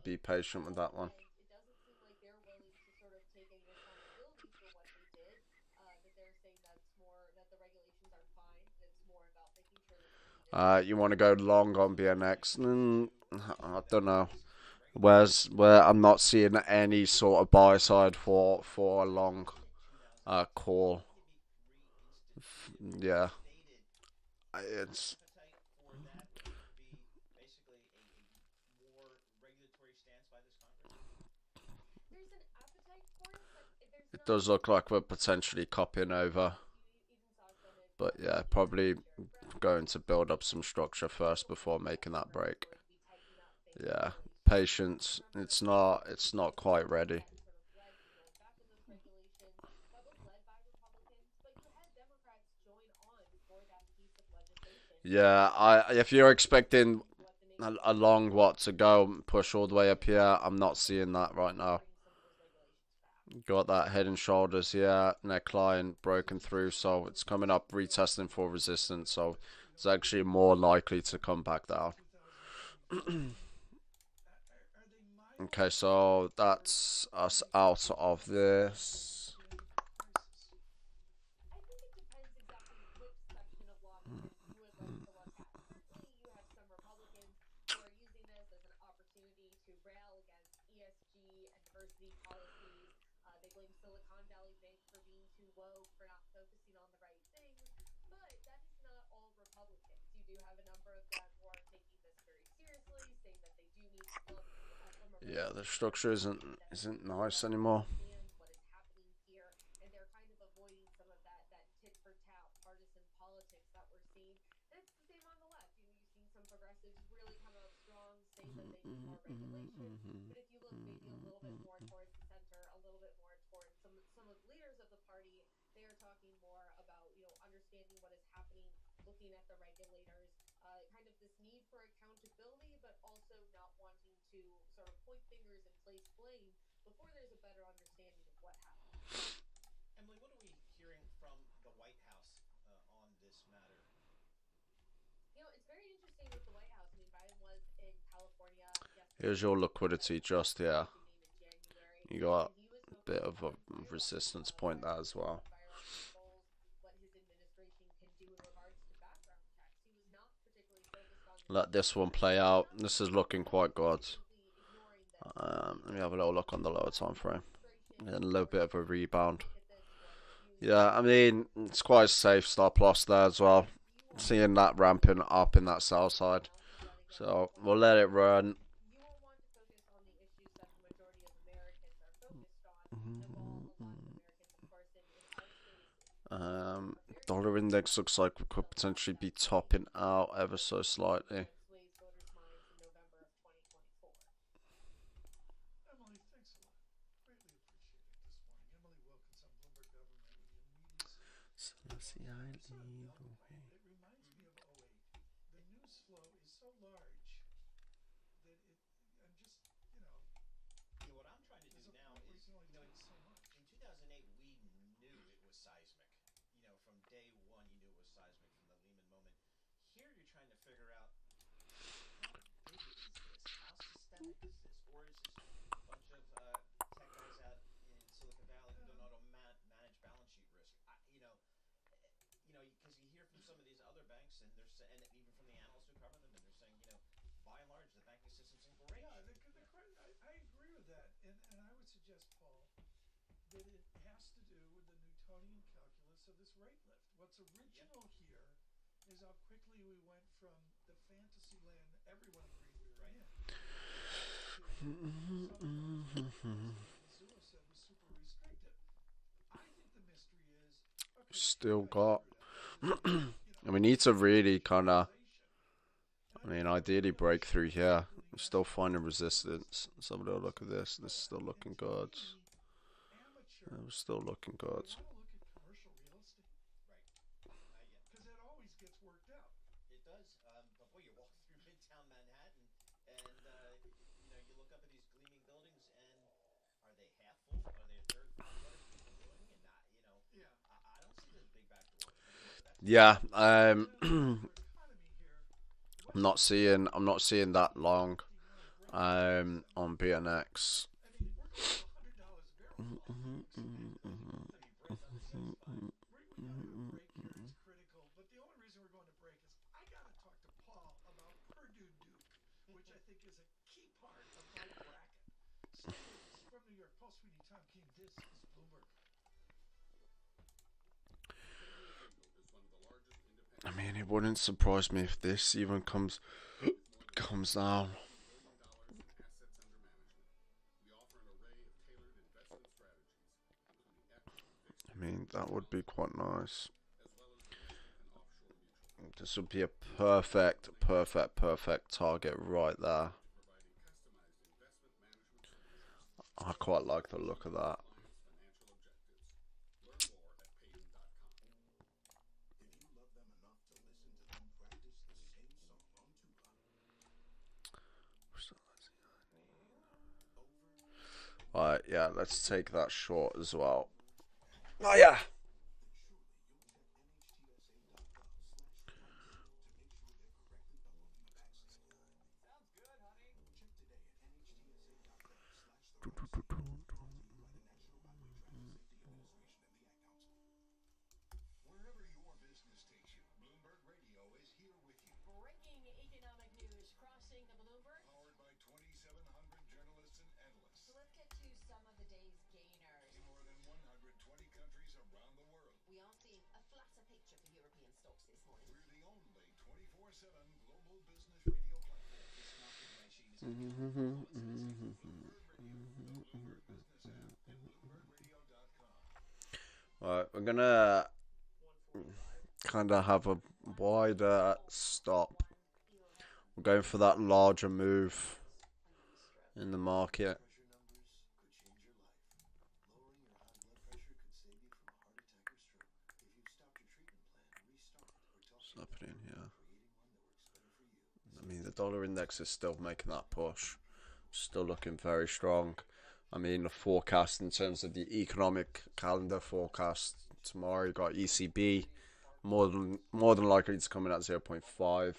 be patient with that one. You want to go long on BNX? I don't know. Where I'm not seeing any sort of buy side for a long call. Yeah, it's. It does look like we're potentially copying over. But yeah, probably going to build up some structure first before making that break. Yeah, patience. It's not quite ready. Yeah, if you're expecting a long what to go push all the way up here, I'm not seeing that right now. Got that head and shoulders here, neckline broken through, so it's coming up retesting for resistance, so it's actually more likely to come back down. Okay, so that's us out of this. diversity policies. They blame Silicon Valley Bank for being too woke, for not focusing on the right things. But that is not all Republicans. You do have a number of them who are taking this very seriously, saying that they do need to look from a Yeah, the regulatory structure isn't perspective, that they isn't need to nice better anymore. understand what is happening here, and they're kind of avoiding some of that tit for tat partisan politics that we're seeing. And it's the same on the left. You've seen some progressives really come out strong, saying that they need more regulation. But if you look maybe a little bit more towards the center, a little bit more towards some of the leaders of the party, they are talking more about understanding what is happening, looking at the regulators, kind of this need for accountability, but also not wanting to sort of point fingers and place blame before there's a better understanding of what happened. Emily, what are we hearing from the White House on this matter? It's very interesting with the White House. I mean, Biden was in California yesterday. Here's your liquidity just here. In January, You got and he was a bit of focused a on resistance point there as well. viral samples, what his administration can do in regards to background checks. He was not particularly focused on Let this one play out. This is looking quite good. Let me have a little look on the lower time frame. And a little bit of a rebound. Yeah, I mean, it's quite a safe stop loss there as well. Seeing that ramping up in that sell side. So we'll let it run. You will want to focus on the issues that the majority of Americans are focused on, and while a lot of Americans, of course, in our space, Dollar index looks like we could potentially be topping out ever so slightly. sways voters' minds in November of 2024. Emily, thanks a lot. Greatly appreciate it this morning. Emily Wilkins on Bloomberg Government with the immediacy. It reminds me of '08. The news flow is so large that I'm just, What I'm trying to do now is, we can only take so much. in 2008, we knew it was seismic. From day one, you knew it was seismic from the Lehman moment. Here, you're trying to figure out how big is this? How systemic is this? Or is this a bunch of tech guys out in Silicon Valley who don't know how to manage balance sheet risk? Because you hear from some of these other banks, and and even from the analysts who cover them, and they're saying, by and large, the banking system's in great Yeah, shape. I agree with that. And I would suggest, Paul, that it has to do with the Newtonian calculus of this rate lift. What's original here is how quickly we went from the fantasy land everyone agreed we were in to Zula said was super restrictive. I think the mystery is Still got. And we need to really kind of. Ideally break through here. I'm still finding resistance. Let's have a little look at this. This is still looking good. We're still looking good. Want to look at commercial real estate? Right. Because that always gets worked out. It does. But boy, you walk through Midtown Manhattan, and you look up at these gleaming buildings, and are they half full? Are they a third full? What are people doing? And Yeah. I don't see this big back door. Yeah. Economy here. I'm not seeing that long. On BNX. I mean, we're going to $100 a barrel. We got to do a break here. It's critical. But the only reason we're going to break is I got to talk to Paul about Purdue Duke, which I think is a key part of my bracket. Stay with us. From New York, Paul Sweeney, Tom Keene. This is Bloomberg. It wouldn't surprise me if this even comes down. That would be quite nice. This would be a perfect target right there. I quite like the look of that. Alright, yeah, let's take that short as well. Oh yeah! Wherever your business takes you, Bloomberg Radio is here with you. Breaking economic news crossing the Bloomberg. Powered by 2,700 journalists and analysts. So let's get to 120 countries around the world. We are seeing a flatter picture for European stocks this morning. We're the only 24/7 global business radio platform. This market machine is Bloomberg Radio, Bloomberg Business app, and BloombergRadio.com. Right, we're gonna kind of have a wider stop. We're going for that larger move in the market. Pressure numbers could change your life. Lowering your high blood pressure could save you from a heart attack or stroke. If you've stopped your treatment plan, restart or talk What's to your happening doctor here? about creating one that works better for you. I mean, the dollar index is still making that push. Still looking very strong. I mean, the forecast in terms of the economic calendar forecast tomorrow, you got ECB more than likely to come in at 0.5.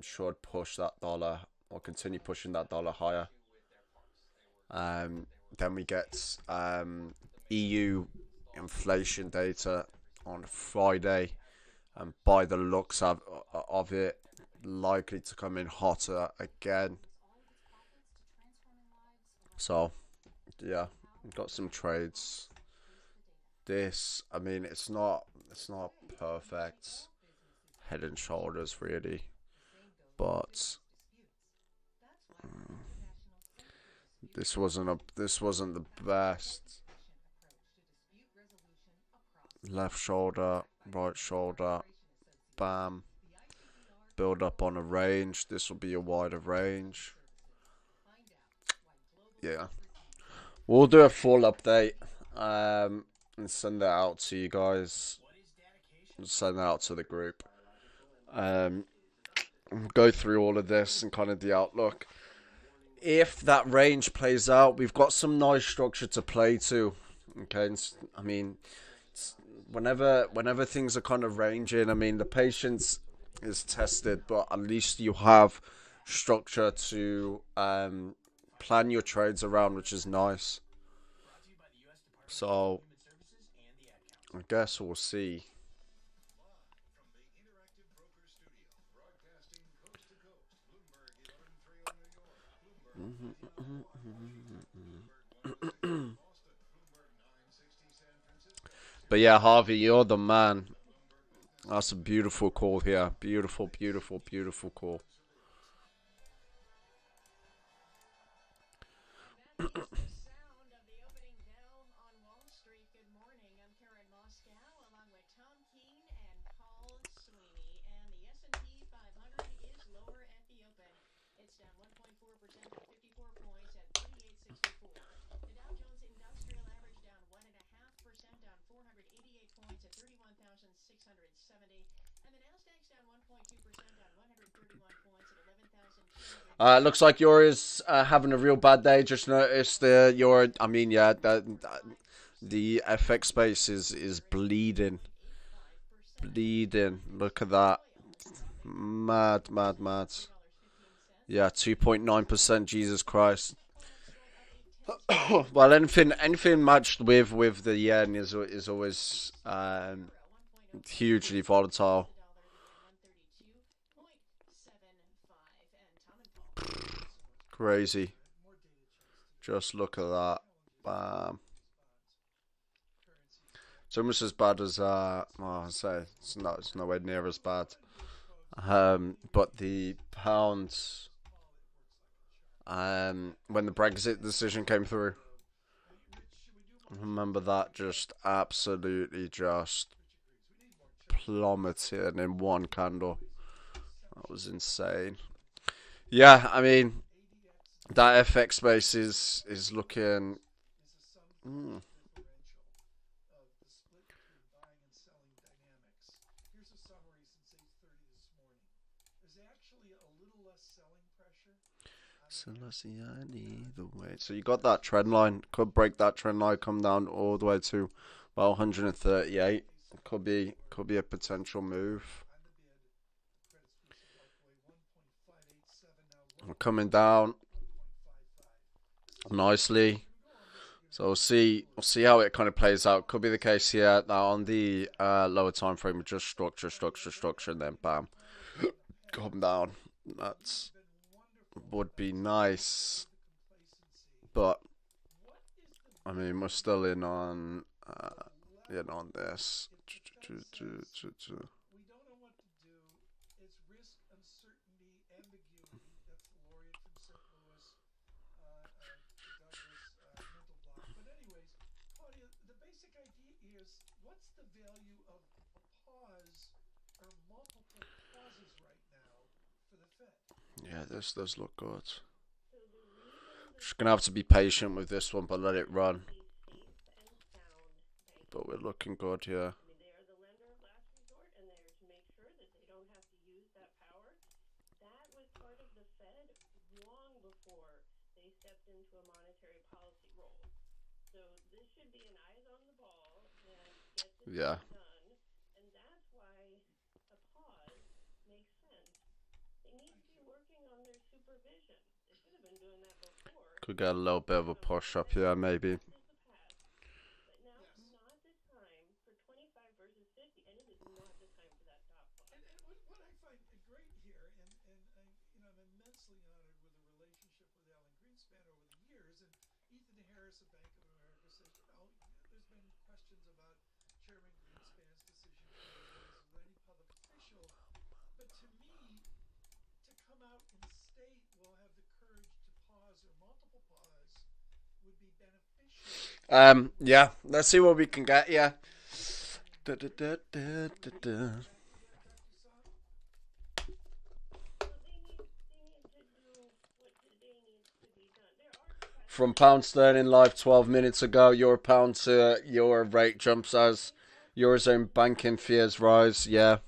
Should push that dollar or continue pushing that dollar higher. Then we get EU inflation data on Friday, and by the looks of it, likely to come in hotter again. So, yeah, we've got some trades. This, I mean, it's not perfect head and shoulders really, but this wasn't the best. Left shoulder, right shoulder, bam. Build up on a range. This will be a wider range. Yeah, we'll do a full update and send that out to you guys. Send that out to the group. Go through all of this and kind of the outlook. If that range plays out, we've got some nice structure to play to. Okay, I mean, whenever things are kind of ranging, I mean, the patience is tested, but at least you have structure to plan your trades around, which is nice. So I guess we'll see. From the Interactive Broker Studio, broadcasting coast to coast, Bloomberg 1130 New York, Bloomberg 105 Boston, Bloomberg 960 San Francisco. But yeah, Harvey, you're the man. That's a beautiful call here. Beautiful, beautiful, beautiful call. Sound of the opening bell on Wall Street. Good morning. I'm Karen Moscow, along with Tom Keene and Paul Sweeney. And the S&P 500 is lower at the open. It's down 1.4% to 54 points at 3864. The Dow Jones Industrial Average down 1.5%, down 488 points at 31,670. And the Nasdaq's down 1.2%, down 131 points at 11,200. Looks like yours having a real bad day. Just noticed the FX space is bleeding. Look at that. Mad. Yeah, 2.9%. Jesus Christ. Well, anything matched with the yen is always hugely volatile. Crazy. Just look at that. Bam. It's almost as bad as I say it's nowhere near as bad. But the pound, when the Brexit decision came through, remember that just absolutely just plummeted in one candle. That was insane. Yeah, I mean, that FX space is looking. Here's a summary since 8:30 this morning. There's actually a little less selling pressure. So you got that trend line. Could break that trend line, come down all the way to about 138. Could be a potential move. We're coming down nicely. So we'll see how it kind of plays out. Could be the case here. Now on the lower time frame, we just structure, and then bam, come down. That's would be nice, but I mean, we're still in on this. We don't know what to do. It's risk, uncertainty, ambiguity. That's the laureate from St. Louis, Douglas Mentalblock. But anyways, Claudia, the basic idea is what's the value of a pause or multiple pauses right now for the Fed? Yeah, this does look good. So the reason the Just gonna have to be patient with this one, but let it run. be safe and sound banking. But we're looking good here. I mean, they are the lender of last resort, and they're to make sure that they don't have to use that power. That was part of the Fed long before they stepped into a monetary policy role. So this should be an eyes on the ball and get this Yeah. done. And that's why a pause makes sense. They need to be working on their supervision. They should have been doing that before. Could get a little bit of a push up here, maybe. This is the past. But now Yes. it's not the time for 25 versus 50, and it is not the time for that dot plot. And what I find great here, I'm immensely honored with the relationship with Alan Greenspan over the years, and Ethan Harris of Bank of America says, there's been questions about Chairman Greenspan's decision to liaise with any public official, but to me, to come out and state we'll have the courage to pause or multiple pause would be beneficial. Yeah. Let's see what we can get. Yeah. Da, da, da, da, da, da. Dr. Son? So they need to do what today needs to be done. There are capacity. From pound sterling live 12 minutes ago, euro pound to euro rate jumps as eurozone banking fears rise. Yeah,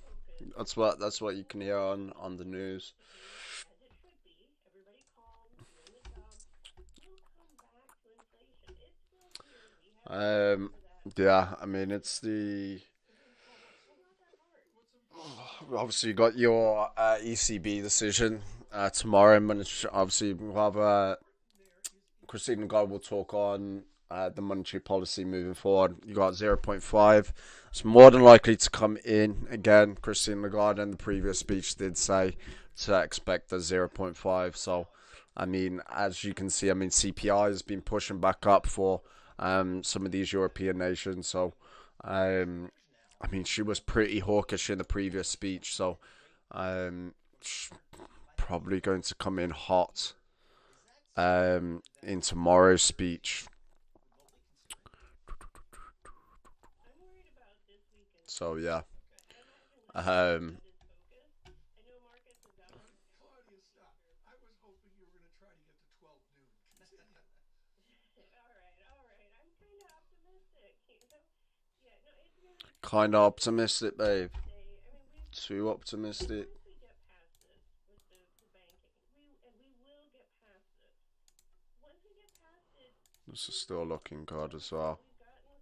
that's what you can hear on the news. As it should be, everybody calm, doing the job. We'll come back to inflation. It's still here. We have Um, for that. yeah, I mean it's the It's not that hard. obviously you got your ECB decision tomorrow, and obviously we'll have Christine Lagarde will talk on the monetary policy moving forward. You got 0.5. It's more than likely to come in again. Christine Lagarde in the previous speech did say to expect a 0.5. So, I mean, as you can see, I mean CPI has been pushing back up for some of these European nations. So, I mean, she was pretty hawkish in the previous speech. So, probably going to come in hot in tomorrow's speech. I'm worried about this weekend. So yeah, I imagine um, that is focused. I know markets have got one. Claudia, stop. I was hoping you were going to try to get to 12 noon. Continue. All right. I'm kind of optimistic, Yeah, no, it's really kind of optimistic, babe. say. I mean, Too optimistic. once we get past this with the banking, we will get past this. Once we get past it, This is still looking good as well. we've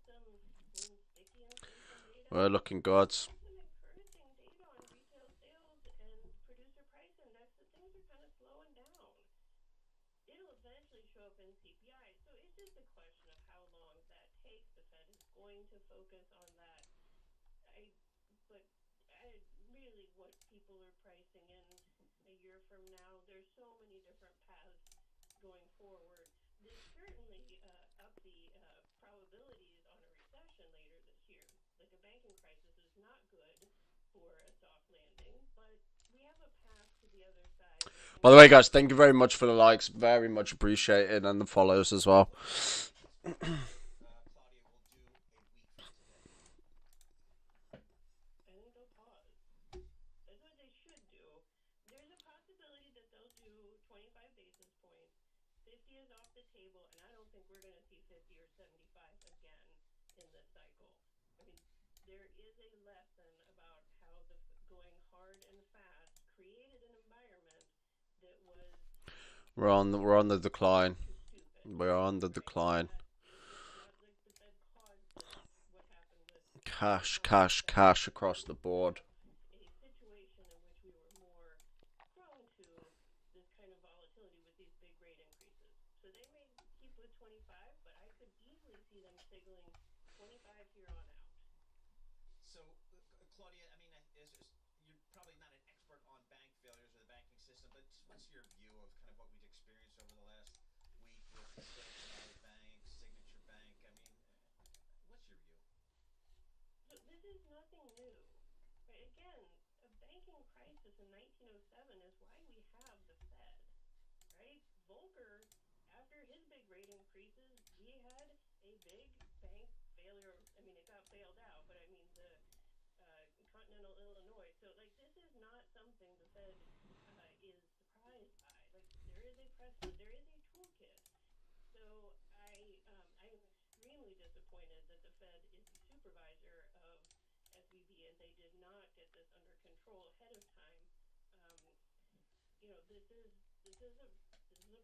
gotten some sticky inflation data. We're looking good. Some encouraging data on retail sales and producer price index that things are kind of slowing down. It'll eventually show up in CPI. So it's just a question of how long that takes. The Fed is going to focus on that. Really what people are pricing in a year from now, there's so many different paths going forward. This certainly up the probabilities on a recession later this year. Like a banking crisis is not good for a soft landing, but we have a path to the other side. By the way, guys, thank you very much for the likes. Very much appreciated, and the follows as well. Claudia will do a week from today. I think they'll pause. That's what they should do. There's a possibility that they'll do 25 basis points. 50 is off the table, and I don't think we're going to see 50 or 75 again in this cycle. I mean, there is a lesson about how going hard and fast created an environment that was We're on the decline. stupid. We're on the decline. Not like the Fed caused what happened with Cash across the board. a situation in which we were more prone to this kind of volatility with these big rate increases. So they may keep with 25, but I could easily see them signaling 25 here on out. So, Claudia, I mean, you're probably not an expert on bank failures or the banking system, but what's your view of kind of what we've experienced over the last week with Silicon Valley Bank, Signature Bank, in 1907 is why we have the Fed, right? Volcker, after his big rate increases, we had a big bank failure. I mean, it got bailed out, but I mean the Continental Illinois. So like this is not something the Fed is surprised by. Like there is a precedent, there is a toolkit. So I am extremely disappointed that the Fed is the supervisor of SVB and they did not get this under control ahead of time. Um, this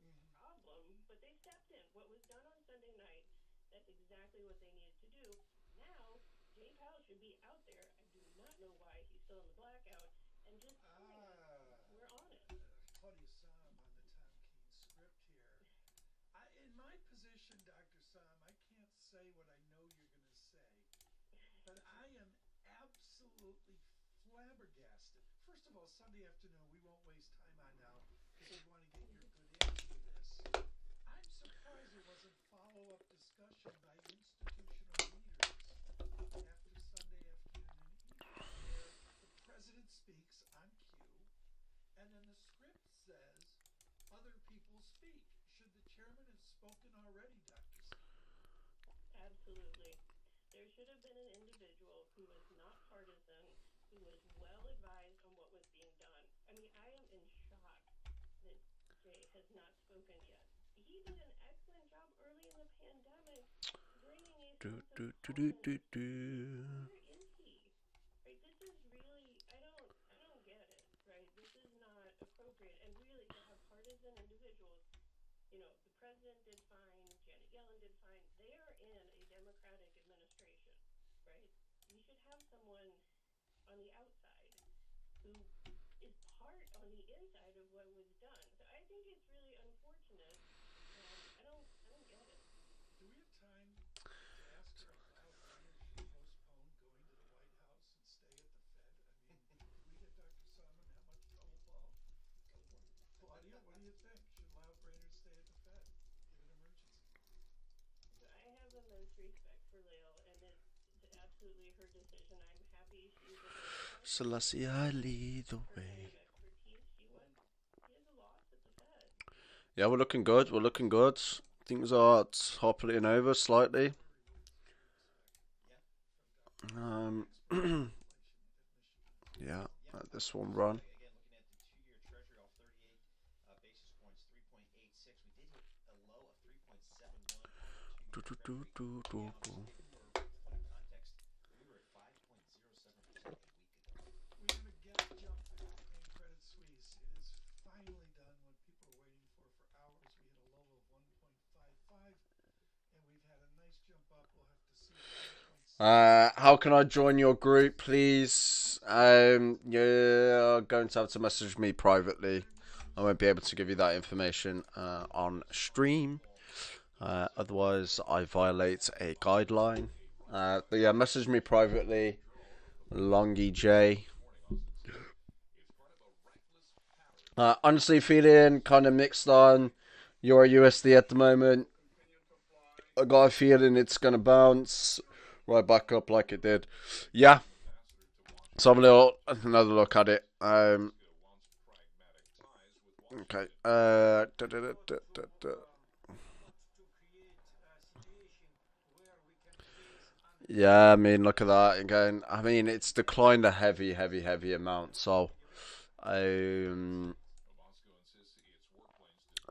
is a problem, but they stepped in. What was done on Sunday night, that's exactly what they needed to do. Now, Jay Powell should be out there. I do not know why he's still in the blackout and just telling us we're on it. Claudia Sam on the Tom Keene script here. In my position, Dr. Sam, I can't say what I know you're going to say, but I am absolutely flabbergasted. First of all, Sunday afternoon, we won't waste time on now because we want to get your good answer to this. I'm surprised there wasn't follow-up discussion by institutional leaders after Sunday afternoon and evening where the president speaks on cue and then the script says other people speak. Should the chairman have spoken already, Dr. Sam? Absolutely. There should have been an individual who was not partisan, who was well advised on what was being done. I mean, I am in shock that Jay has not spoken yet. He did an excellent job early in the pandemic bringing a sense of calm. Where is he? Right? This is really I don't get it, right? This is not appropriate. And really to have partisan individuals, the president did fine, Janet Yellen did fine. They are in a Democratic administration, right? We should have someone on the outside who is part on the inside of what was done. So I think it's really unfortunate. I don't get it. Do we have time to ask her if Lyle Brainerd should postpone going to the White House and stay at the Fed? I mean, did we get Dr. Salmon that much trouble, Paul? Go for it. Claudia, what do you think? Should Lyle Brainerd stay at the Fed given emergency? So I have immense respect for Lael, and it's absolutely her decision. I'm happy she's a Selassie, I lead the way. expertise. She has a loss at the Fed. Yeah, we're looking good. We're looking good. Things are toppling over slightly. Yeah, let this one run. Again, looking at the 2-year Treasury off 38 basis points, 3.86. We did hit a low of 3.71 on the 2-year Treasury. Point of context, we were at 5.07% a week ago. We have a gap jump in Credit Suisse. It is finally done what people were waiting for hours. We hit a low of 1.55 and we've had a nice jump up. We'll have to see. How can I join your group, please? You're going to have to message me privately. I won't be able to give you that information on stream. Otherwise, I violate a guideline. But yeah, message me privately. Longy J. Honestly, feeling kind of mixed on Euro USD at the moment. I got a feeling it's going to bounce right back up like it did. Yeah. Let's have another look at it. Okay. Yeah, I mean, look at that again. I mean, it's declined a heavy amount. So,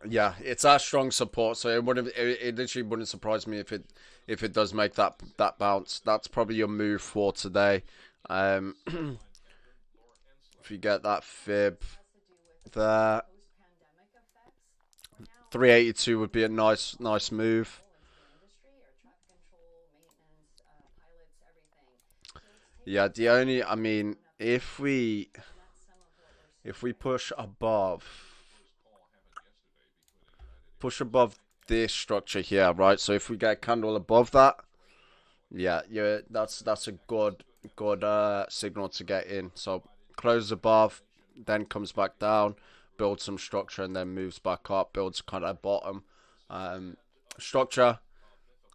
yeah, it's our strong support. So it literally wouldn't surprise me if it does make that bounce. That's probably your move for today. If you get that fib there, 382 would be a nice move. Yeah, I mean, if we push above this structure here, right? So if we get a candle above that, yeah, that's a good signal to get in. So closes above, then comes back down, builds some structure, and then moves back up, builds kind of bottom structure.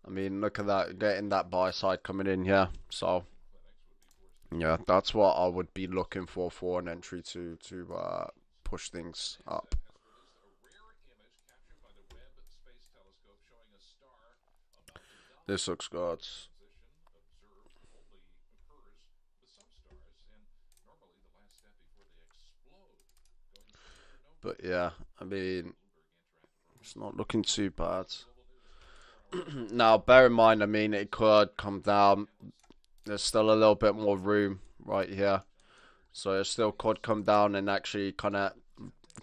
I mean, look at that, getting that buy side coming in here. So Yeah, that's what I would be looking for an entry to push things up. This looks good. But yeah, I mean, it's not looking too bad. Now, bear in mind, I mean, it could come down. There's still a little bit more room right here. So it still could come down and actually kind of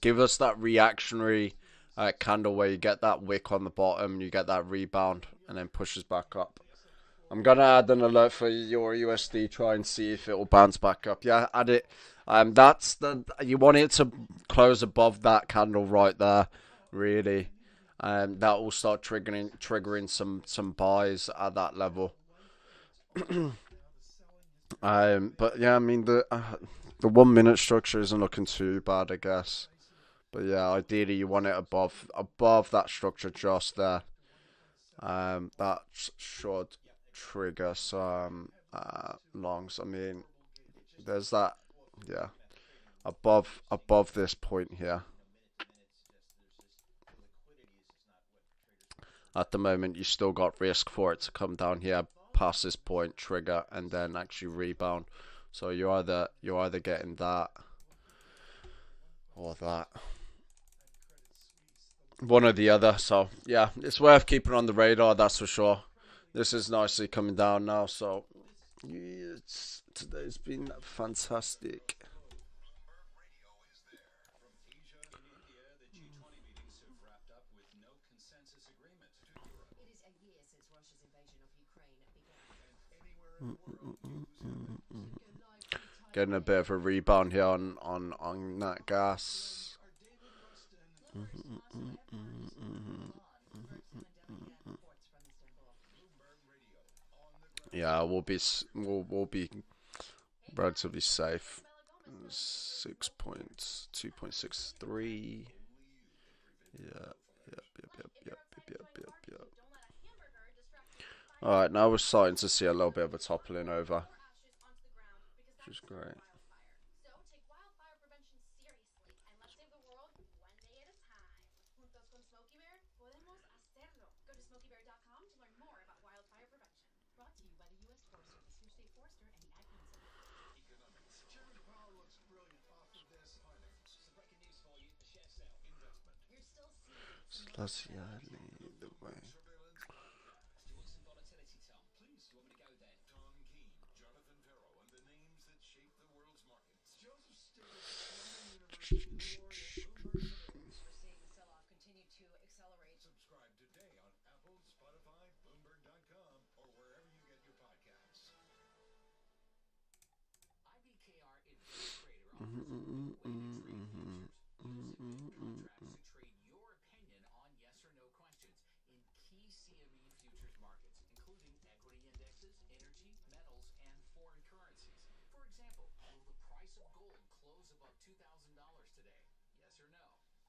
give us that reactionary candle where you get that wick on the bottom, you get that rebound, and then pushes back up. I'm going to add an alert for your USD, try and see if it will bounce back up. Yeah, add it. You want it to close above that candle right there, really. That will start triggering some buys at that level. But yeah, I mean the 1 minute structure isn't looking too bad, I guess. But yeah, ideally you want it above that structure just there. That should trigger some longs. I mean, there's that, yeah, above this point here. At the moment, you still got risk for it to come down here, past this point, trigger, and then actually rebound. So you're either getting that or that, one or the other. So yeah, it's worth keeping on the radar, that's for sure. This is nicely coming down now, so today's been fantastic. Getting a bit of a rebound here on that gas. Yeah, we'll be relatively safe. 2.63. Yeah. Alright, now we're starting to see a little bit of a toppling over, which is great. Let's lead the way. Subscribe today on Apple, Spotify, Bloomberg.com, or wherever you get your podcasts. IBKR Advanced Trader offers to trade your opinion on yes or no questions in key CME futures markets, including equity indexes, energy, metals, and foreign currencies. For example, will the price of gold close above $2,000 today? Yes or no?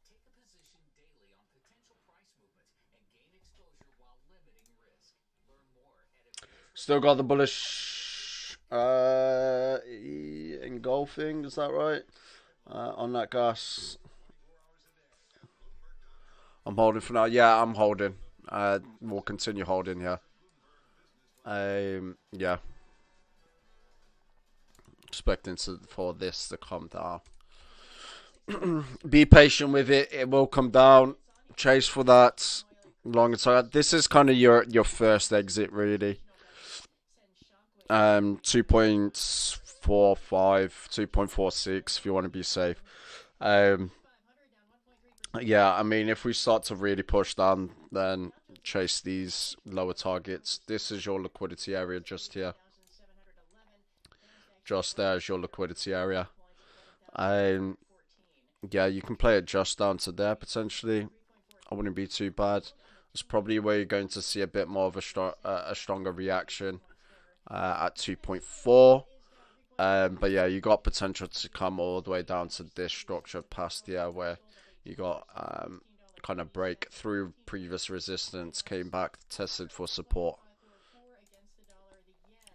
Take a position daily on potential price movements and gain exposure while limiting risk. Learn more at Still got the bullish engulfing, is that right? On that gas. I'm holding for now. Yeah, I'm holding. We'll continue holding here. Yeah. Expecting for this to come down. Be patient with it. It will come down. Chase for that longer time. This is kind of your first exit, really. 2.45, 2.46 if you want to be safe. Yeah, I mean, if we start to really push down, then chase these lower targets. This is your liquidity area just here. Just there is your liquidity area. Yeah, you can play it just down to there potentially. I wouldn't be too bad. It's probably where you're going to see a bit more of a stronger reaction at 2.4. But yeah, you got potential to come all the way down to this structure past here where you got kind of break through previous resistance, came back, tested for support.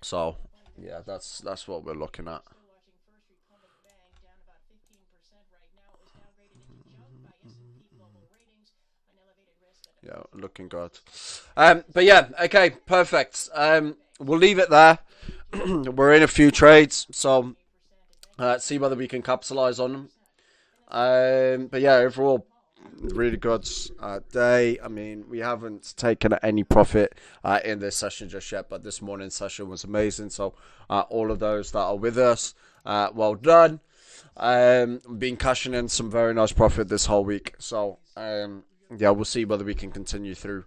So Yeah, that's what we're looking at. Still watching First Republic Bank down about 15% right now. It was downgraded into junk by S&P Global Ratings, an elevated risk that Yeah, looking good. But yeah, okay, perfect. We'll leave it there. We're in a few trades, so see whether we can capitalize on them. But yeah, overall, really good day. I mean, we haven't taken any profit in this session just yet, but this morning's session was amazing. So all of those that are with us, well done. Been cashing in some very nice profit this whole week. So yeah, we'll see whether we can continue through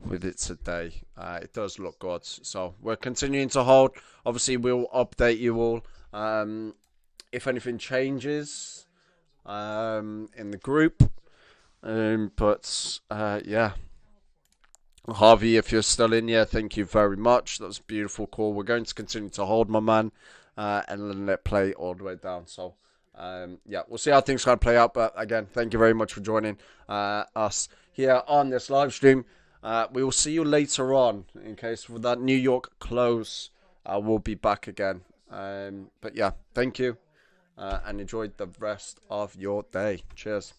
with it today. It does look good. So we're continuing to hold. Obviously, we'll update you all if anything changes in the group. But yeah, Harvey, if you're still in here, thank you very much. That was a beautiful call. We're going to continue to hold, my man, and let it play all the way down. So yeah, we'll see how things kind of play out. But again, thank you very much for joining us here on this live stream. We will see you later on. In case for that New York close, we'll be back again. But yeah, thank you, and enjoy the rest of your day. Cheers.